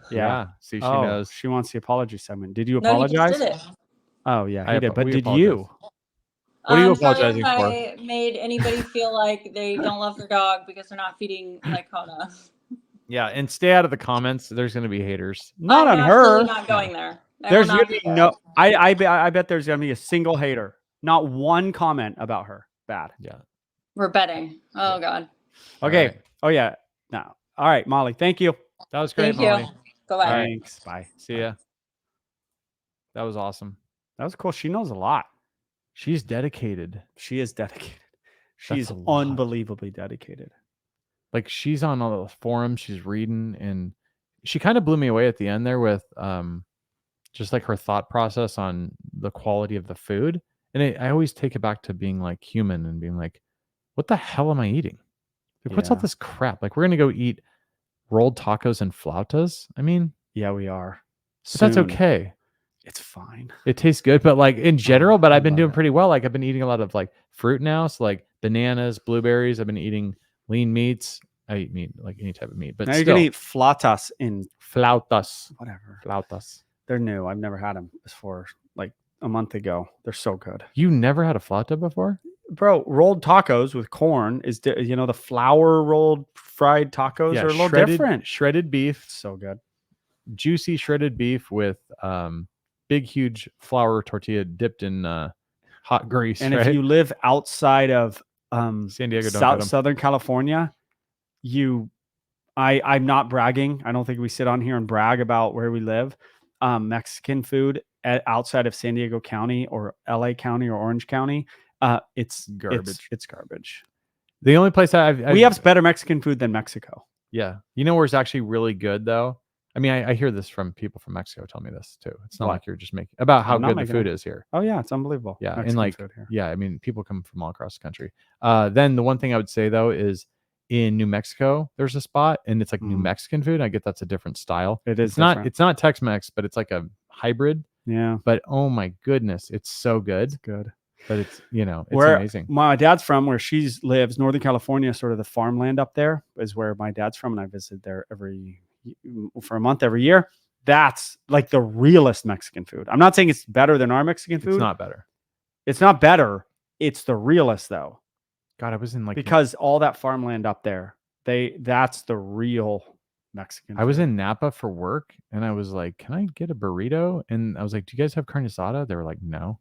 yeah. See, she Oh, knows. she wants the apology segment. Did you No, he apologize? just did it. Oh yeah, I he did. apo- But we did apologize. you? What are you I'm sorry apologizing if for? I made anybody feel like they don't love their dog because they're not feeding like Kona. Yeah, and stay out of the comments. There's going to be haters. Not I'm on her. absolutely not going there. I There's will not gonna be there. no. I bet there's gonna be a single hater. Not one comment about her. Bad. Yeah. We're betting. Oh God. Okay. right. Oh yeah. No. All right, Molly. Thank you. That was great, Thank Molly. you. Go ahead. All right. Thanks. Bye. See ya. That was awesome. That was cool. She knows a lot. She's dedicated. She is dedicated. She's a lot. unbelievably dedicated. Like she's on all those forums, she's reading, and she kind of blew me away at the end there with just like her thought process on the quality of the food. And I always take it back to being like human and being like, what the hell am I eating? Like, what's all Yeah. this crap? Like, we're gonna go eat rolled tacos and flautas. I mean, Yeah, we are. but that's Soon. okay. It's fine. It tastes good, but like in general, but I I've been love doing it. pretty well. Like I've been eating a lot of like fruit now, so like bananas, blueberries. I've been eating lean meats. I eat meat, like any type of meat, but Now you're still, gonna eat flautas in flautas, whatever. flautas. They're new. I've never had them before. Like a month ago. They're so good, You never had a flauta before? bro. Rolled tacos with corn is the flour rolled fried tacos are a little different. Shredded beef, So good. juicy shredded beef with big, huge flour tortilla dipped in hot grease. And right? if you live outside of San Diego, don't get 'em. Southern California, I'm not bragging. I don't think we sit on here and brag about where we live. Mexican food outside of San Diego County or LA County or Orange County, it's Garbage. It's garbage. The only place We have better Mexican food than Mexico. Yeah. You know where it's actually really good though? I mean, I hear this from people from Mexico tell me this too. It's not What? like you're just making about how I'm not good the making food it. is here. Oh yeah, it's unbelievable. Yeah. Mexican And like, food here. yeah, I mean, people come from all across the country. Then the one thing I would say though is in New Mexico, there's a spot and it's like New Mexican food. I get that's a different style. It is It's not Tex-Mex, but it's like a hybrid. Yeah, But oh my goodness, it's so good. it's good. But it's, it's Where amazing. my dad's from, where she lives, Northern California, sort of the farmland up there is where my dad's from, and I visit there for a month every year. That's like the realest Mexican food. I'm not saying it's better than our Mexican food. It's not better. It's not better. It's the realest though, God, I was in like because all that farmland up there, that's the real Mexican. I was food. in Napa for work and I was like, can I get a burrito? And I was like, do you guys have carne asada? They were like, no.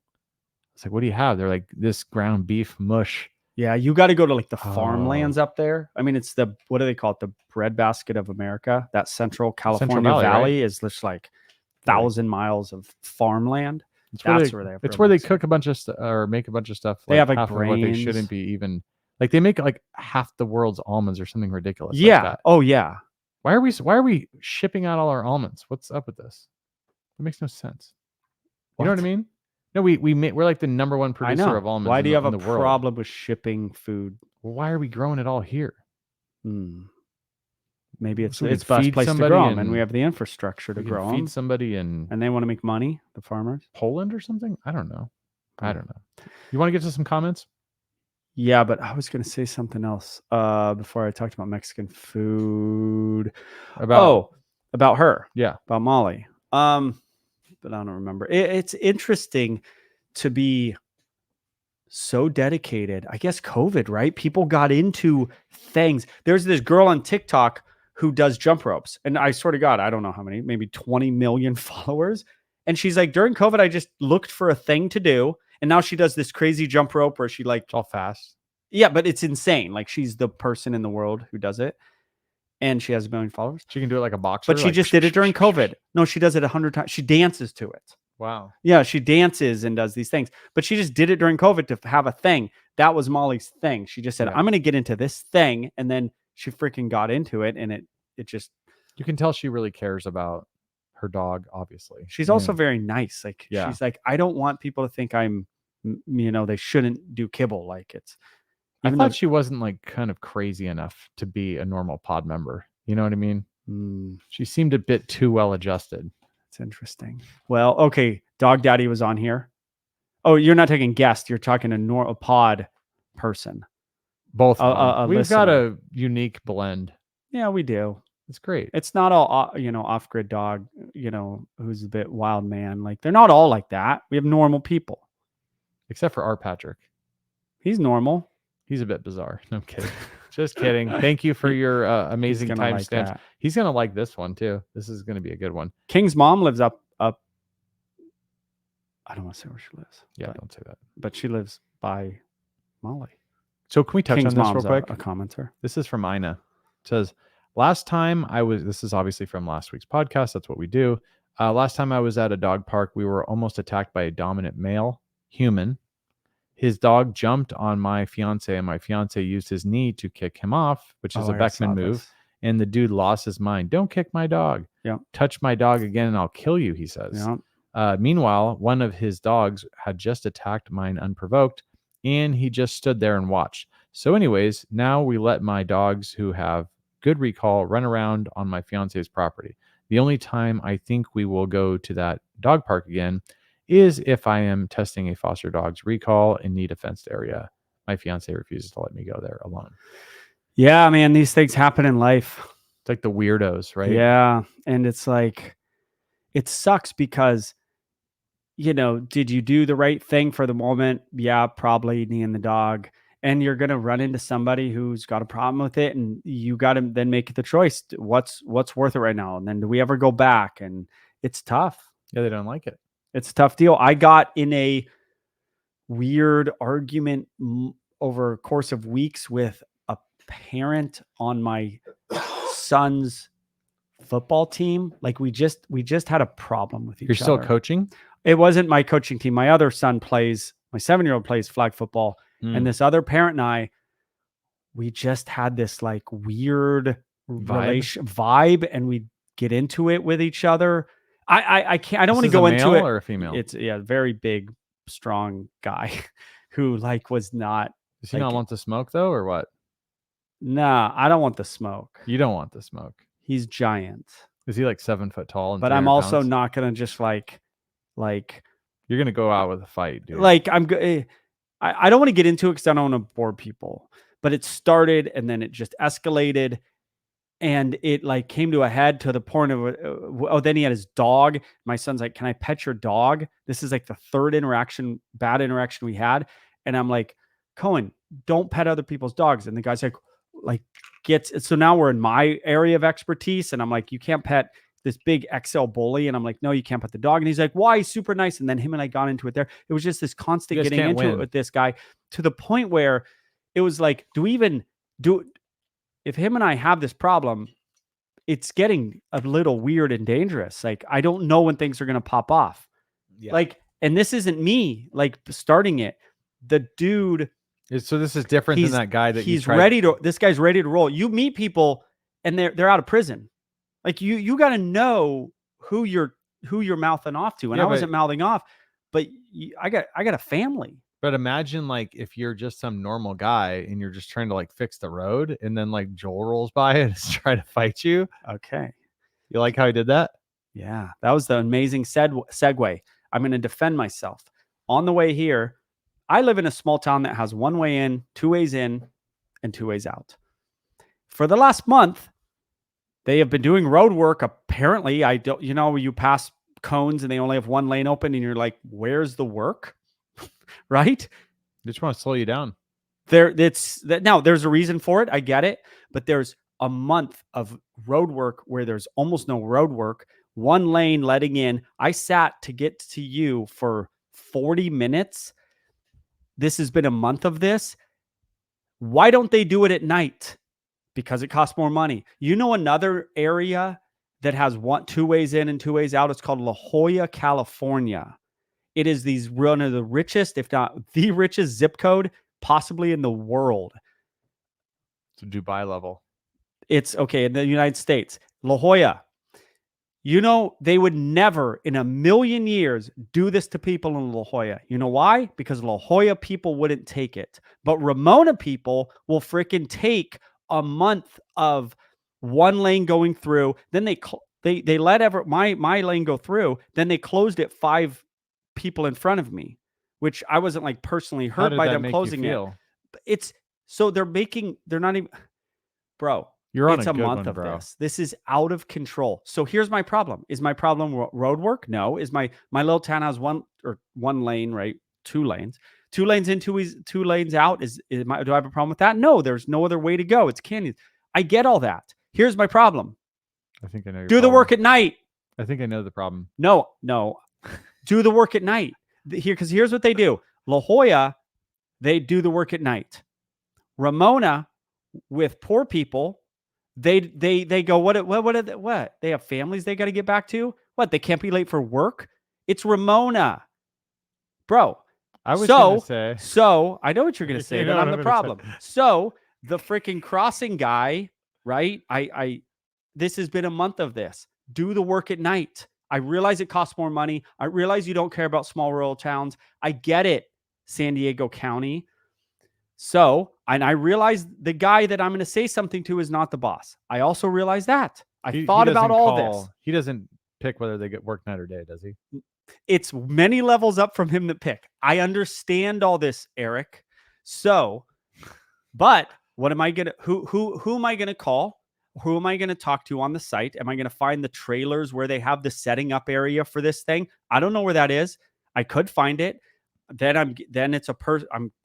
It's like, what do you have? They're like, this ground beef mush. Yeah, you got to go to like the Oh. farmlands up there. I mean, it's what do they call it? The breadbasket of America. That Central California Valley, Valley is just like 1,000 miles of farmland. It's That's where where they have it's where they Mexican. cook a bunch of or make a bunch of stuff. They have, like, half of what they grains. shouldn't be even. Like they make like half the world's almonds or something ridiculous. like Yeah. that. Oh yeah. Why are we shipping out all our almonds? What's up with this? It makes no sense. You know what I mean? No, we're like the number one I producer know. of almonds. Why in do you the- have in a the world. problem with shipping food? Well, why are we growing it all here? Maybe it's So we it's could best feed place to somebody grow them, and in- we have the infrastructure to We grow can them, feed somebody in and they want to make money. The farmers. Poland or something. I don't know. You want to get to some comments? Yeah, but I was going to say something else before I talked about Mexican food. About her. Yeah. About Molly. But I don't remember. It's interesting to be so dedicated. I guess COVID, right? People got into things. There's this girl on TikTok who does jump ropes. And I swear to God, I don't know how many, maybe 20 million followers. And she's like, during COVID, I just looked for a thing to do. And now she does this crazy jump rope where she like, It's all fast. yeah, but it's insane. Like she's the person in the world who does it. And she has 1 million followers. She can do it like a boxer. But she like, just did it during COVID. No, she does it 100 times. She dances to it. Wow. Yeah, she dances and does these things. But she just did it during COVID to have a thing. That was Molly's thing. She just said, Yeah. I'm going to get into this thing. And then she freaking got into it. And it just, You can tell she really cares about her dog, obviously. she's also very nice. Like, Yeah. she's like, I don't want people to think they shouldn't do kibble. Like it's, I even though thought she wasn't like kind of crazy enough to be a normal pod member. You know what I mean? She seemed a bit too well adjusted. it's interesting. Well, okay. Dog Daddy was on here. Oh, you're not taking guests. You're talking a pod person. Both. A of them. We've got listener. a unique blend. Yeah, we do. It's great. It's not all, off-grid dog, who's a bit wild man. Like they're not all like that. We have normal people. Except for our Patrick. He's normal. He's a bit bizarre. No, I'm kidding. Just kidding. Thank you for your amazing He's gonna like timestamps. that. He's going to like this one too. This is going to be a good one. King's mom lives up. I don't want to say where she lives. Yeah, but, don't say that. but she lives by Molly. So can we touch King's on this real mom's quick? a commenter. This is from Ina. It says, last time this is obviously from last week's podcast. That's what we do. Last time I was at a dog park, we were almost attacked by a dominant male human. His dog jumped on my fiance and my fiance used his knee to kick him off, which is a Beckman move. And the dude lost his mind. Don't kick my dog. Yeah. Touch my dog again and I'll kill you, he says. Yeah. Meanwhile, one of his dogs had just attacked mine unprovoked and he just stood there and watched. So anyways, now we let my dogs who have good recall run around on my fiance's property. The only time I think we will go to that dog park again is if I am testing a foster dog's recall and need a fenced area. My fiance refuses to let me go there alone. Yeah, man, these things happen in life. It's like the weirdos, right? Yeah. And it's like, it sucks because, did you do the right thing for the moment? Yeah, probably kneeing the dog. And you're going to run into somebody who's got a problem with it. And you got to then make the choice. What's worth it right now? And then do we ever go back? And it's tough. Yeah, they don't like it. It's a tough deal. I got in a weird argument over a course of weeks with a parent on my son's football team. Like we just had a problem with each You're still other. coaching? It wasn't my coaching team. My other son plays, my 7-year-old plays flag football. And this other parent and I, we just had this like weird vibe, and we get into it with each other. I can't, I don't want to go into it. Or a female? It's very big, strong guy who like was not. Does he not want the smoke though, or what? Nah, I don't want the smoke. You don't want the smoke. He's giant. Is he like 7 foot tall? And but I'm also pounds? not gonna just like you're gonna go out with a fight, dude. Like I don't want to get into it because I don't want to bore people. But it started and then it just escalated, and it like came to a head to the point of then he had his dog. My son's like, "Can I pet your dog?" This is like the third bad interaction we had, and I'm like, "Cohen, don't pet other people's dogs." And the guy's like gets. So now we're in my area of expertise, and I'm like, "You can't pet this big XL bully," and I'm like, "No, you can't pet the dog." And he's like, "Why?" He's super nice. And then him and I got into it there. It was just this constant getting into it with this guy, to the point where it was like, if him and I have this problem, it's getting a little weird and dangerous. Like, I don't know when things are going to pop off. Yeah. Like, and this isn't me like starting it. The dude. So this is different than that guy that this guy's ready to roll. You meet people and they're out of prison. Like you got to know who you're mouthing off to. And I wasn't mouthing off, but I got a family. But imagine like if you're just some normal guy and you're just trying to like fix the road, and then like Joel rolls by and is trying to fight you. Okay. You like how he did that? Yeah. That was the amazing segue. I'm going to defend myself. On the way here, I live in a small town that has one way in, 2 ways in, and 2 ways out. For the last month, they have been doing road work. Apparently, you pass cones and they only have one lane open, and you're like, where's the work? Right? They just want to slow you down. Now there's a reason for it. I get it. But there's a month of road work where there's almost no road work. One lane letting in. I sat to get to you for 40 minutes. This has been a month of this. Why don't they do it at night? Because it costs more money. You know, another area that has 2 ways in and 2 ways out, it's called La Jolla, California. It is one of the richest, if not the richest zip code possibly in the world. It's a Dubai level. It's okay in the United States. La Jolla. You know, they would never in a million years do this to people in La Jolla. You know why? Because La Jolla people wouldn't take it. But Ramona people will freaking take a month of one lane going through. Then they let my lane go through. Then they closed it 5 people in front of me, which I wasn't like personally hurt by them closing it. It's so they're not even, bro. It's a month of this. This is out of control. So here's my problem. Is my problem road work? No. Is my little town has one lane, right? 2 lanes. 2 lanes in, 2 lanes out. Do I have a problem with that? No, there's no other way to go. It's canyons. I get all that. Here's my problem. I think I know. Do the work at night. I think I know the problem. No. Do the work at night. Because here's what they do. La Jolla, they do the work at night. Ramona, with poor people, they go, what? They have families they got to get back to? What? They can't be late for work? It's Ramona. Bro. I was going to say. So, I know what you're going to say, but I'm the problem. So, the freaking crossing guy, right? This has been a month of this. Do the work at night. I realize it costs more money. I realize you don't care about small rural towns. I get it, San Diego County. So, and I realize the guy that I'm going to say something to is not the boss. I also realize that. I thought about all this. He doesn't pick whether they get work night or day, does he? It's many levels up from him to pick. I understand all this, Eric. So, but what am I going to, who am I going to call? Who am I going to talk to on the site? Am I going to find the trailers where they have the setting up area for this thing? I don't know where that is. I could find it. Then I'm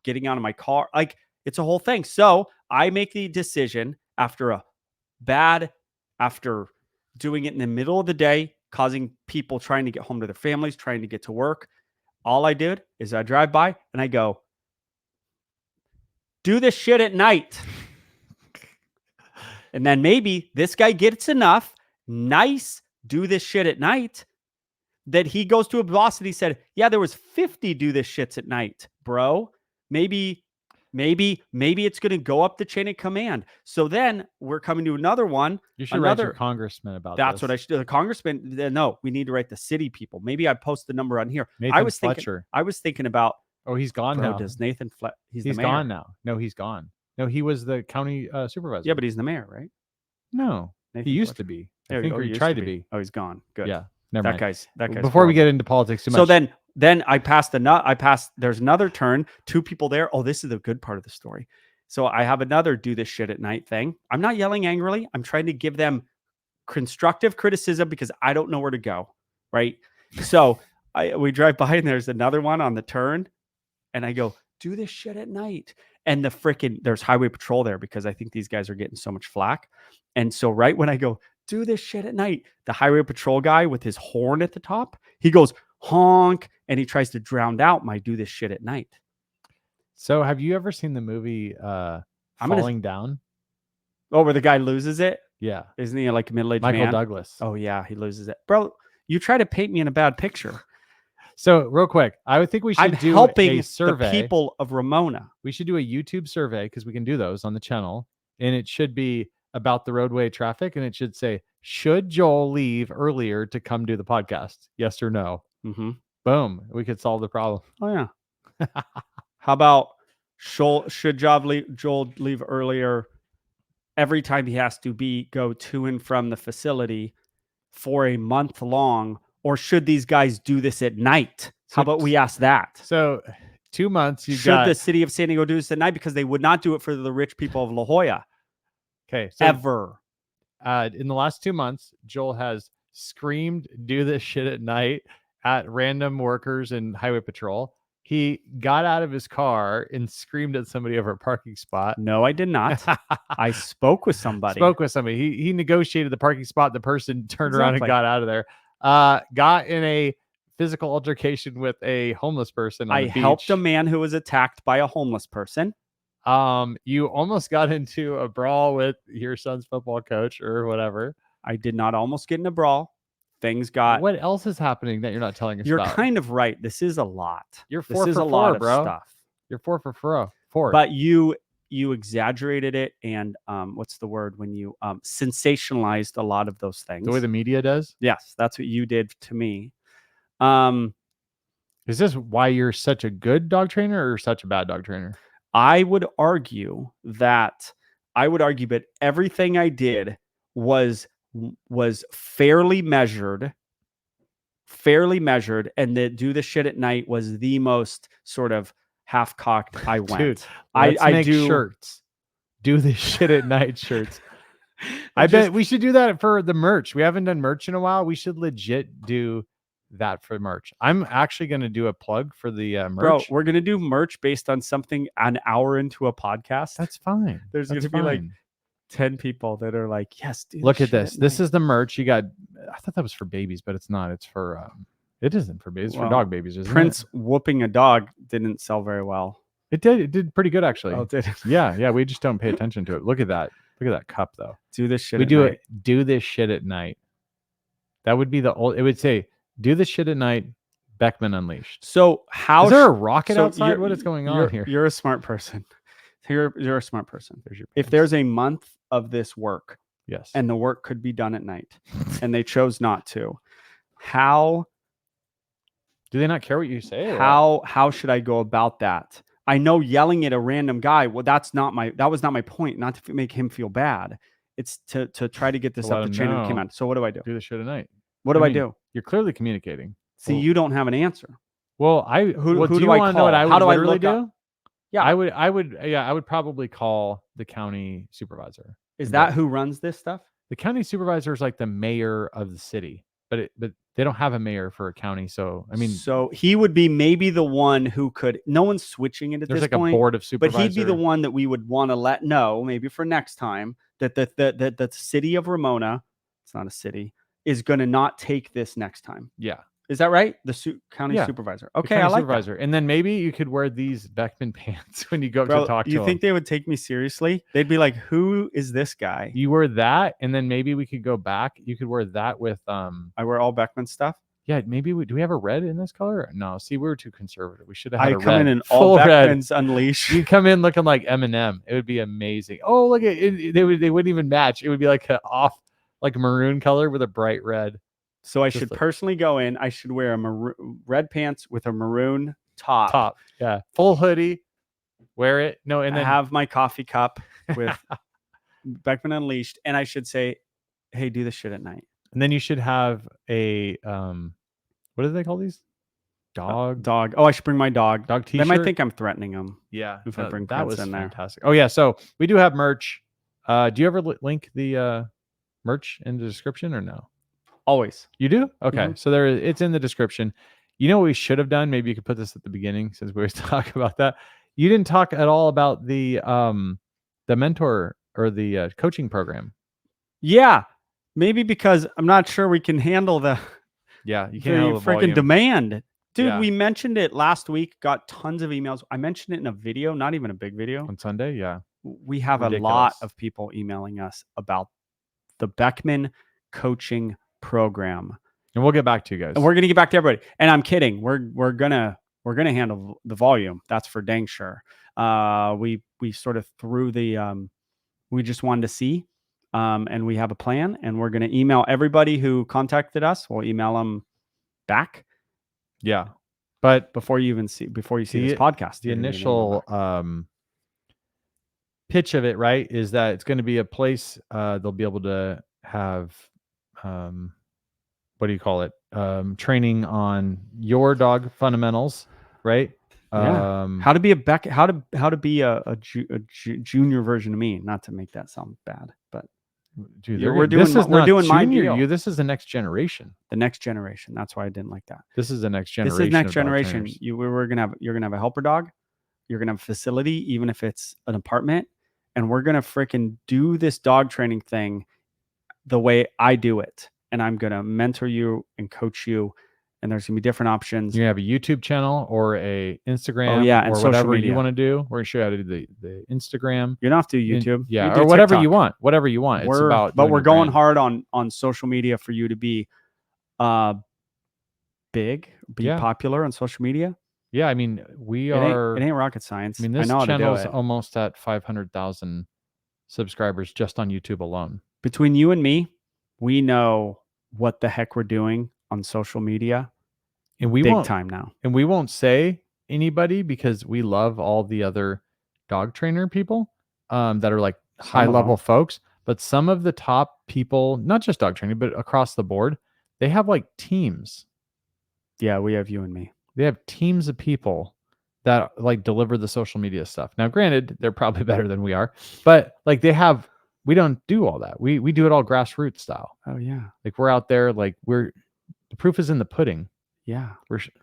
getting out of my car. Like, it's a whole thing. So I make the decision after doing it in the middle of the day, causing people trying to get home to their families, trying to get to work. All I did is I drive by and I go, do this shit at night. And then maybe this guy gets enough nice do this shit at night that he goes to a boss and he said, yeah, there was 50 do this shits at night, bro. Maybe it's going to go up the chain of command. So then we're coming to another one. You should write your congressman about that's this. what I should do. The congressman, no, we need to write the city people. Maybe I post the number on here. Nathan I was thinking about, oh, he's gone now. Does Nathan he's the mayor. Gone now. No, he's gone. No, he was the county supervisor. Yeah, but he's the mayor, right? No, Nathan he used Fletcher. to be. Yeah, I think he tried to be. Oh, he's gone. Good. Yeah, never mind. That guy's Before we horrible. get into politics too much. So then I passed there's another turn, 2 people there. Oh, this is the good part of the story. So I have another do this shit at night thing. I'm not yelling angrily. I'm trying to give them constructive criticism because I don't know where to go. Right. So we drive by and there's another one on the turn and I go, do this shit at night. And there's highway patrol there because I think these guys are getting so much flack. And so right when I go, do this shit at night, the highway patrol guy with his horn at the top, he goes, honk, and he tries to drown out my do this shit at night. So have you ever seen the movie Falling Down? Oh, where the guy loses it? Yeah. Isn't he like a middle-aged man? Michael Douglas. Oh, yeah, he loses it. Bro, you try to paint me in a bad picture. So real quick, I would think we should I'm do helping a survey. the people of Ramona. We should do a YouTube survey because we can do those on the channel. And it should be about the roadway traffic. And it should say, should Joel leave earlier to come do the podcast? Yes or no? Mm-hmm. Boom. We could solve the problem. Oh, yeah. How about should Joel leave earlier every time he has to go to and from the facility for a month long? Or should these guys do this at night? How about we ask that? So 2 months. Should the city of San Diego do this at night? Because they would not do it for the rich people of La Jolla. Okay. So, ever. In the last 2 months, Joel has screamed, do this shit at night at random workers in highway patrol. He got out of his car and screamed at somebody over a parking spot. No, I did not. I spoke with somebody. He negotiated the parking spot. The person turned around and got out of there. Got in a physical altercation with a homeless person on the beach. Helped a man who was attacked by a homeless person. You almost got into a brawl with your son's football coach or whatever. I did not almost get in a brawl. Things got. What else is happening that you're not telling us You're about? kind of right. This is a lot. You're this 4 is for a 4, lot bro. of stuff. You're 4 for 4. But you exaggerated it and what's the word when you sensationalized a lot of those things. The way the media does? Yes, that's what you did to me. Is this why you're such a good dog trainer or such a bad dog trainer? I would argue, but everything I did was fairly measured, and the do the shit at night was the most sort of half-cocked I went. Dude, I make shirts. Do this shit at night shirts. I bet we should do that for the merch. We haven't done merch in a while. We should legit do that for merch. I'm actually going to do a plug for the merch. Bro, we're going to do merch based on something an hour into a podcast. That's fine. There's going to be like 10 people that are like, yes, dude. Look at this. This is the merch. You got, I thought that was for babies, but it's not. It's for, it isn't for babies. It's for dog babies. Isn't Prince it? whooping a dog didn't sell very well. It did. It did pretty good, actually. Oh, did it? Yeah. We just don't pay attention to it. Look at that. Look at that cup, though. Do this shit. We do it. Do this shit at night. That would be the old. It would say, do this shit at night. Beckman Unleashed. So how is there a rocket outside? What is going on here? You're a smart person. You're a smart person. If there's a month of this work, yes, and the work could be done at night, and they chose not to, how do they not care what you say? How should I go about that? I know yelling at a random guy. Well, that was not my point. Not to make him feel bad. It's to try to get this up the chain of command. So what do I do? Do this shit at night. What do I do? You're clearly communicating. See, you don't have an answer. Well, who do I call? Know what I would How do I really do? Up? Yeah, I would probably call the county supervisor. Is that who runs this stuff? The county supervisor is like the mayor of the city, but they don't have a mayor for a county. So I mean, so he would be maybe the one who could. No one's switching it at this point. There's like a board of supervisors, but he'd be the one that we would want to let know, maybe for next time, that the city of Ramona, it's not a city, is going to not take this next time. Yeah. Is that right? The county Yeah. supervisor. The Okay, county I like supervisor. And then maybe you could wear these Beckman pants when you go up that. to talk Do to you them. think they would take me seriously? They'd be like, "Who is this guy?" You wear that, and then maybe we could go back. You could wear that with I wear all Beckman stuff. yeah, maybe do we have a red in this color? No, see, we were too conservative. We should have had I a come red. in an full all red. Beckman's Unleashed. You come in looking like Eminem. It would be amazing. Oh, look at it. They wouldn't even match. It would be like like a maroon color with a bright red. So I Just should like- personally go in. I should wear a red pants with a maroon top. Yeah, full hoodie. Wear it. No, and I then have my coffee cup with Beckman Unleashed, and I should say, "Hey, do this shit at night." and then you should have a what do they call these? Dog Dog. Oh, I should bring my dog. dog They t-shirt. might think I'm threatening them. yeah, if I no, bring that Prince was in there. fantastic. Oh yeah, so we do have merch. Do you ever link the merch in the description or no? Always. You do? Okay. Mhm. So it's in the description. You know what we should have done? Maybe you could put this at the beginning since we always talk about that. You didn't talk at all about the mentor or the coaching program. Yeah. Maybe because I'm not sure we can handle the Yeah, you the can't handle the freaking volume. demand. Dude, Yeah. we mentioned it last week, got tons of emails. I mentioned it in a video, not even a big video. On Sunday. Yeah. We have a lot Ridiculous. of people emailing us about the Beckman coaching program. And we'll get back to you guys. And we're gonna get back to everybody. And I'm kidding. We're gonna handle the volume. That's for dang sure. We sort of threw the we just wanted to see. And we have a plan, and we're gonna email everybody who contacted us. We'll email them back yeah. But before you see this The- podcast. the You're gonna get an email initial back. pitch of it, right, is that it's going to be a place they'll be able to have what do you call it? Training on your dog fundamentals, right? Yeah. How to be a how to be a junior version of me. Not to make that sound bad, but dude, Yeah, they're we're gonna- this doing is my- we're not doing my junior deal. you. This is the next generation. the next generation. That's why I didn't like that. This is the next generation. This is next of dog generation. trainers. You're gonna have a helper dog. You're gonna have a facility, even if it's an apartment, and we're gonna freaking do this dog training thing the way I do it. And I'm gonna mentor you and coach you. And there's gonna be different options. You have a YouTube channel or a Instagram, Oh, and or social whatever media. you want to do. We're gonna show you how to do the Instagram. You don't have to do in- YouTube. yeah, You do or whatever you TikTok. want. Whatever you want. It's about. But doing we're your going brand. hard on social media for you to be big, be Yeah. popular on social media. Yeah, I mean, we It are. ain't rocket science. I mean, this know how to do channel's it. almost at 500,000 subscribers just on YouTube alone. Between you and me, we know what the heck we're doing on social media And we big won't time now. and we won't say anybody because we love all the other dog trainer people that are like Some high of level them. folks, but some of the top people, not just dog training, but across the board, they have like teams. Yeah, we have you and me. They have teams of people that like deliver the social media stuff. Now, granted, they're probably better than we are, but like we don't do all that. We do it all grassroots style. Oh yeah. Like we're out there, like the proof is in the pudding. Yeah.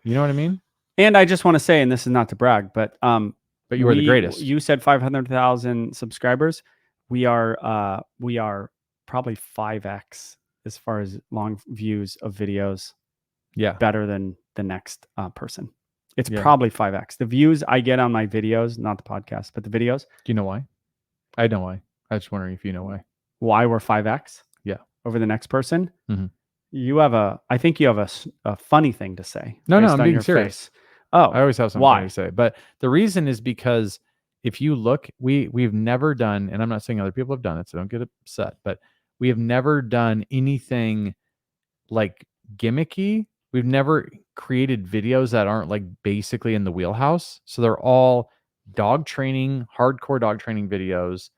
You know what I mean? And I just want to say, and this is not to brag, but But you are the greatest. You said 500,000 subscribers. We are probably 5x as far as long views of videos Yeah. better than the next person. It's Yeah. probably 5x. The views I get on my videos, not the podcast, but the videos, Do you know why? I know why. I was just wondering if you know why. why we're 5x Yeah. over the next person. Mhm. I think you have a funny thing to say. No, based I'm on being your serious. face. Oh, I always have something why? to say. But the reason is because if you look, we've never done, and I'm not saying other people have done it, so don't get upset, but we have never done anything like gimmicky. We've never created videos that aren't like basically in the wheelhouse. So they're all dog training, hardcore dog training videos.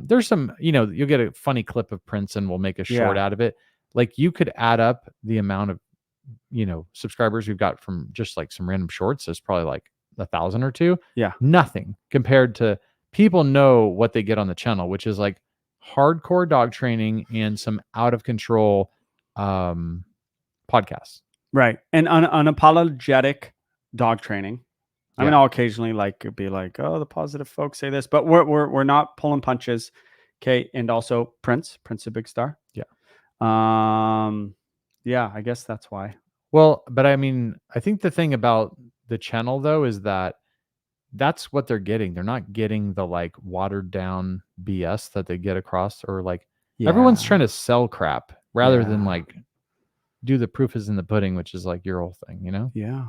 There's some, you'll get a funny clip of Prince and we'll make a short out of it. Like you could add up the amount of, subscribers we've got from just like some random shorts. There's probably like 1,000 or 2. Yeah. Nothing compared to people know what they get on the channel, which is like hardcore dog training and some out of control podcasts. Right. And unapologetic dog training. I mean, Yeah. I'll occasionally be like, oh, the positive folks say this, but we're not pulling punches. Okay. And also Prince a big star. Yeah. Yeah, I guess that's why. Well, but I mean, I think the thing about the channel though is that that's what they're getting. They're not getting the like watered down BS that they get across, or like everyone's Yeah. trying to sell crap rather than Yeah. like do the proof is in the pudding, which is like your whole thing, you know? Yeah.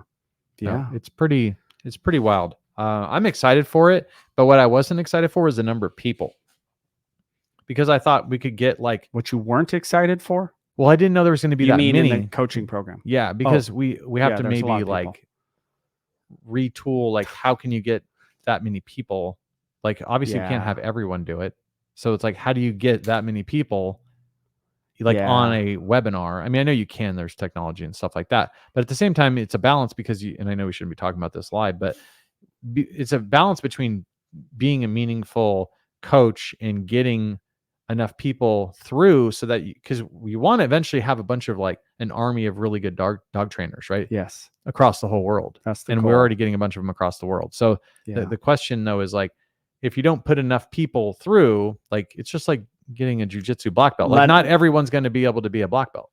So Yeah. it's pretty wild. I'm excited for it, but what I wasn't excited for was the number of people, because I thought we could get like, What you weren't excited for? well, I didn't know there was going to be You that mean many. in the coaching program? Yeah, because we have yeah, to there's a lot maybe of people. like retool, like how can you get that many people? Like obviously we can't have Yeah. everyone do it. So it's like, how do you get that many people like on Yeah. a webinar? I mean, I know you can, there's technology and stuff like that, but at the same time, it's a balance because you, and I know we shouldn't be talking about this live, but it's a balance between being a meaningful coach and getting enough people through so that because we want to eventually have a bunch of like an army of really good dog trainers, right? Yes. Across the whole world. That's the And goal. we're already getting a bunch of them across the world. So Yeah. the question though is like, if you don't put enough people through, like it's just like getting a jujitsu black belt. Like not everyone's going to be able to be a black belt.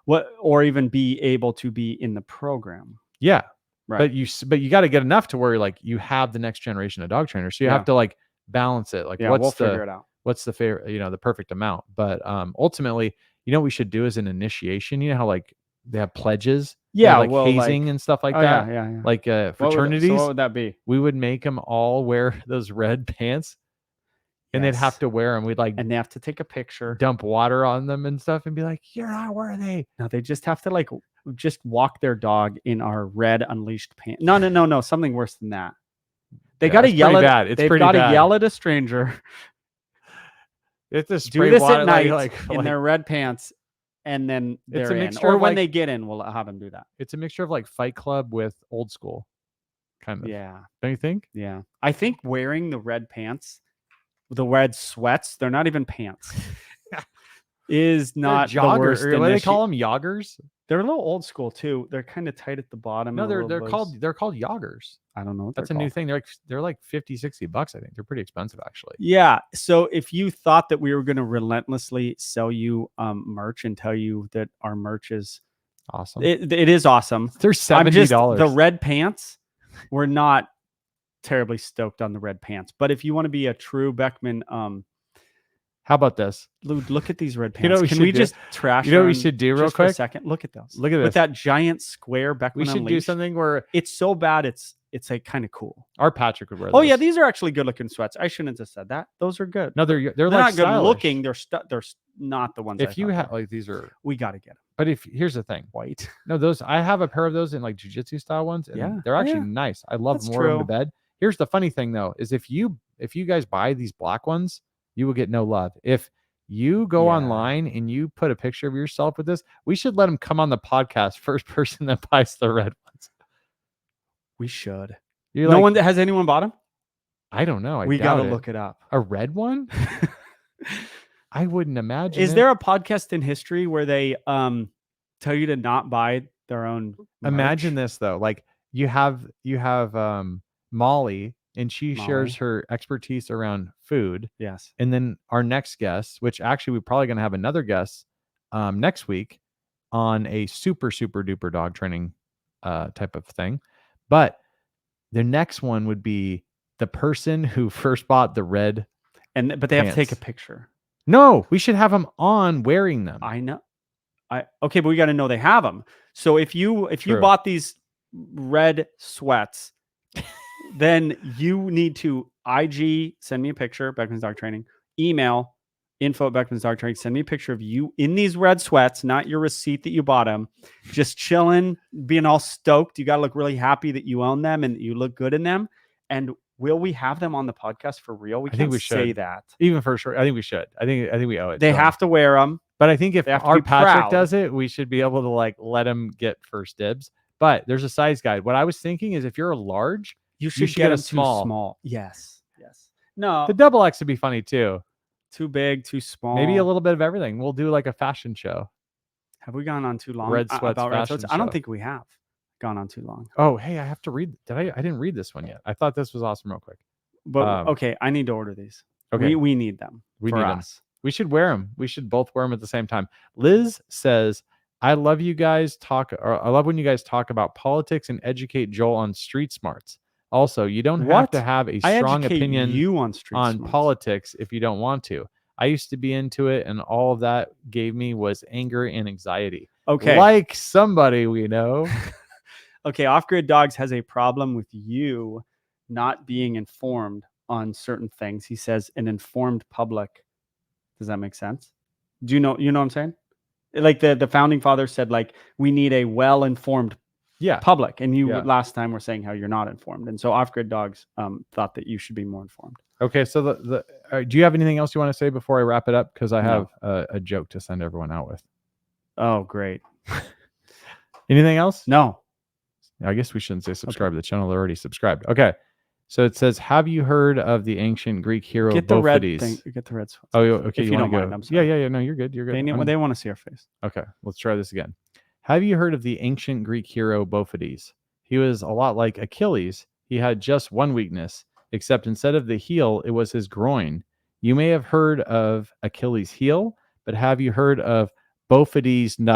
What, or even be able to be in the program. Yeah. Right. But you got to get enough to where like you have the next generation of dog trainers. So you have to like balance it. Like Yeah, we'll what's figure it out. what's the fair, the perfect amount. But ultimately, what we should do is an initiation. You know how like they have pledges, Yeah, like well, hazing and stuff like that. Yeah. Like So fraternities. what would that be? We would make them all wear those red pants, and they'd have Yes. to wear them. We'd like And they have to take a picture. dump water on them and stuff, and be like, "You're not worthy." No, they just have to like just walk their dog in our red unleashed pants. No. Something worse than that. They Yeah, got to it's yell pretty at. bad. It's They've pretty got to bad. yell at a stranger. It's a Do spray this water, at night like in their red pants, and then It's they're a in. mixture Or of, when like- they get in, we'll have them do that. It's a mixture of like Fight Club with old school, kind of. Yeah, Don't you think? yeah. I think wearing the red pants, the red sweats, they're not even pants. Is not They're the worst. What do they call them? Joggers? They're a little old school too. They're kind of tight at the bottom. No, and a they're little loose. they're called joggers. I don't know what That's they're a new called. thing. They're like $50-$60, I think. They're pretty expensive actually. Yeah. So if you thought that we were going to relentlessly sell you merch and tell you that our merch is Awesome. it is awesome. They're I'm just $70. the red pants. We're not terribly stoked on the red pants, but if you want to be a true Beckman, How about this? look at these red pants. You know what we Can should we do? just trash? You know what we them should do real just for a quick? second. Look at those. Look at with this. that giant square Beckman We should do Unleashed. something where It's so bad. It's like kind of cool. our Patrick would wear. Oh yeah, those. these are actually good looking sweats. I shouldn't have said that. Those are good. No, they're They're like not good stylish. looking. They're not the ones. If I you thought have they were. like these are, we got to get them but if here's the thing, white. no, those I have a pair of those in like jujitsu style ones, and Yeah. they're Oh, actually yeah. nice. I love That's them. Wear them to true. bed. Here's the funny thing though, is if you guys buy these black ones, you will get no love. If you go Yeah. online and you put a picture of yourself with this, we should let them come on the podcast. First person that buys the red ones. We should. You're No like, one has anyone bought them. I don't know. We got got to to look it up. a red one. I wouldn't imagine. Is it. there a podcast in history where they tell you to not buy their own? Imagine merch? this though, like you have Molly, and she shares Molly. her expertise around food, Yes. and then our next guest, which actually we're probably going to have another guest next week on a super duper dog training type of thing, but the next one would be the person who first bought the red. But they have to take a Pants. picture. No, we should have them on wearing them. I know. Okay, but we got to know they have them. So if you True. bought these red sweats, then you need to IG send me a picture, Beckman's Dog Training, email info@Beckman's Dog Training, send me a picture of you in these red sweats, not your receipt that you bought them, just chilling, being all stoked. You got to look really happy that you own them and that you look good in them. And will we have them on the podcast for real? We I think can't we say should. that. Even for sure, I think we should. I think we owe it. They to 'em. have to wear them. But I think if They have to our be Patrick proud. does it, we should be able to like let him get first dibs. But there's a size guide. What I was thinking is if you're a large, You should should get get them a small. too small. Yes. No, the double X would be funny too. too big, too small. Maybe a little bit of everything. We'll do like a fashion show. Have we gone on too long? Red Sweats about red fashion sweats? I don't show. think we have gone on too long. Oh, hey, I have to read. I didn't read this one yet. I thought this was awesome real quick. But okay, I need to order these. Okay. We need them. We for need 'em. us. We should wear them. We should both wear them at the same time. Liz says, I love you guys I love when you guys talk about politics and educate Joel on street smarts. Also, you don't have to What? have a I strong educate opinion you on street on smarts. politics if you don't want to. I used to be into it, and all of that gave me was anger and anxiety. Okay. Like somebody we know. Okay, Off Grid Dogs has a problem with you not being informed on certain things. He says an informed public. Does that make sense? Do you know what I'm saying? Like the founding fathers said, like, we need a well-informed Yeah. public. And you Yeah. last time were saying how you're not informed. And so Off Grid Dogs thought that you should be more informed. Okay, so do you have anything else you want to say before I wrap it up? Because I No. have a joke to send everyone out with. Oh, great. Anything else? No. I guess we shouldn't say subscribe to the channel. They're already subscribed. Okay. So it says, have you heard of the ancient Greek hero Get the red Bophides? thing. Get the red. Oh, okay. If you wanna don't mind, go? I'm sorry. Yeah. No, you're good. You're good. They want to see our face. Okay, let's try this again. Have you heard of the ancient Greek hero Bophides? He was a lot like Achilles. He had just one weakness, except instead of the heel, it was his groin. You may have heard of Achilles' heel, but have you heard of Bophides'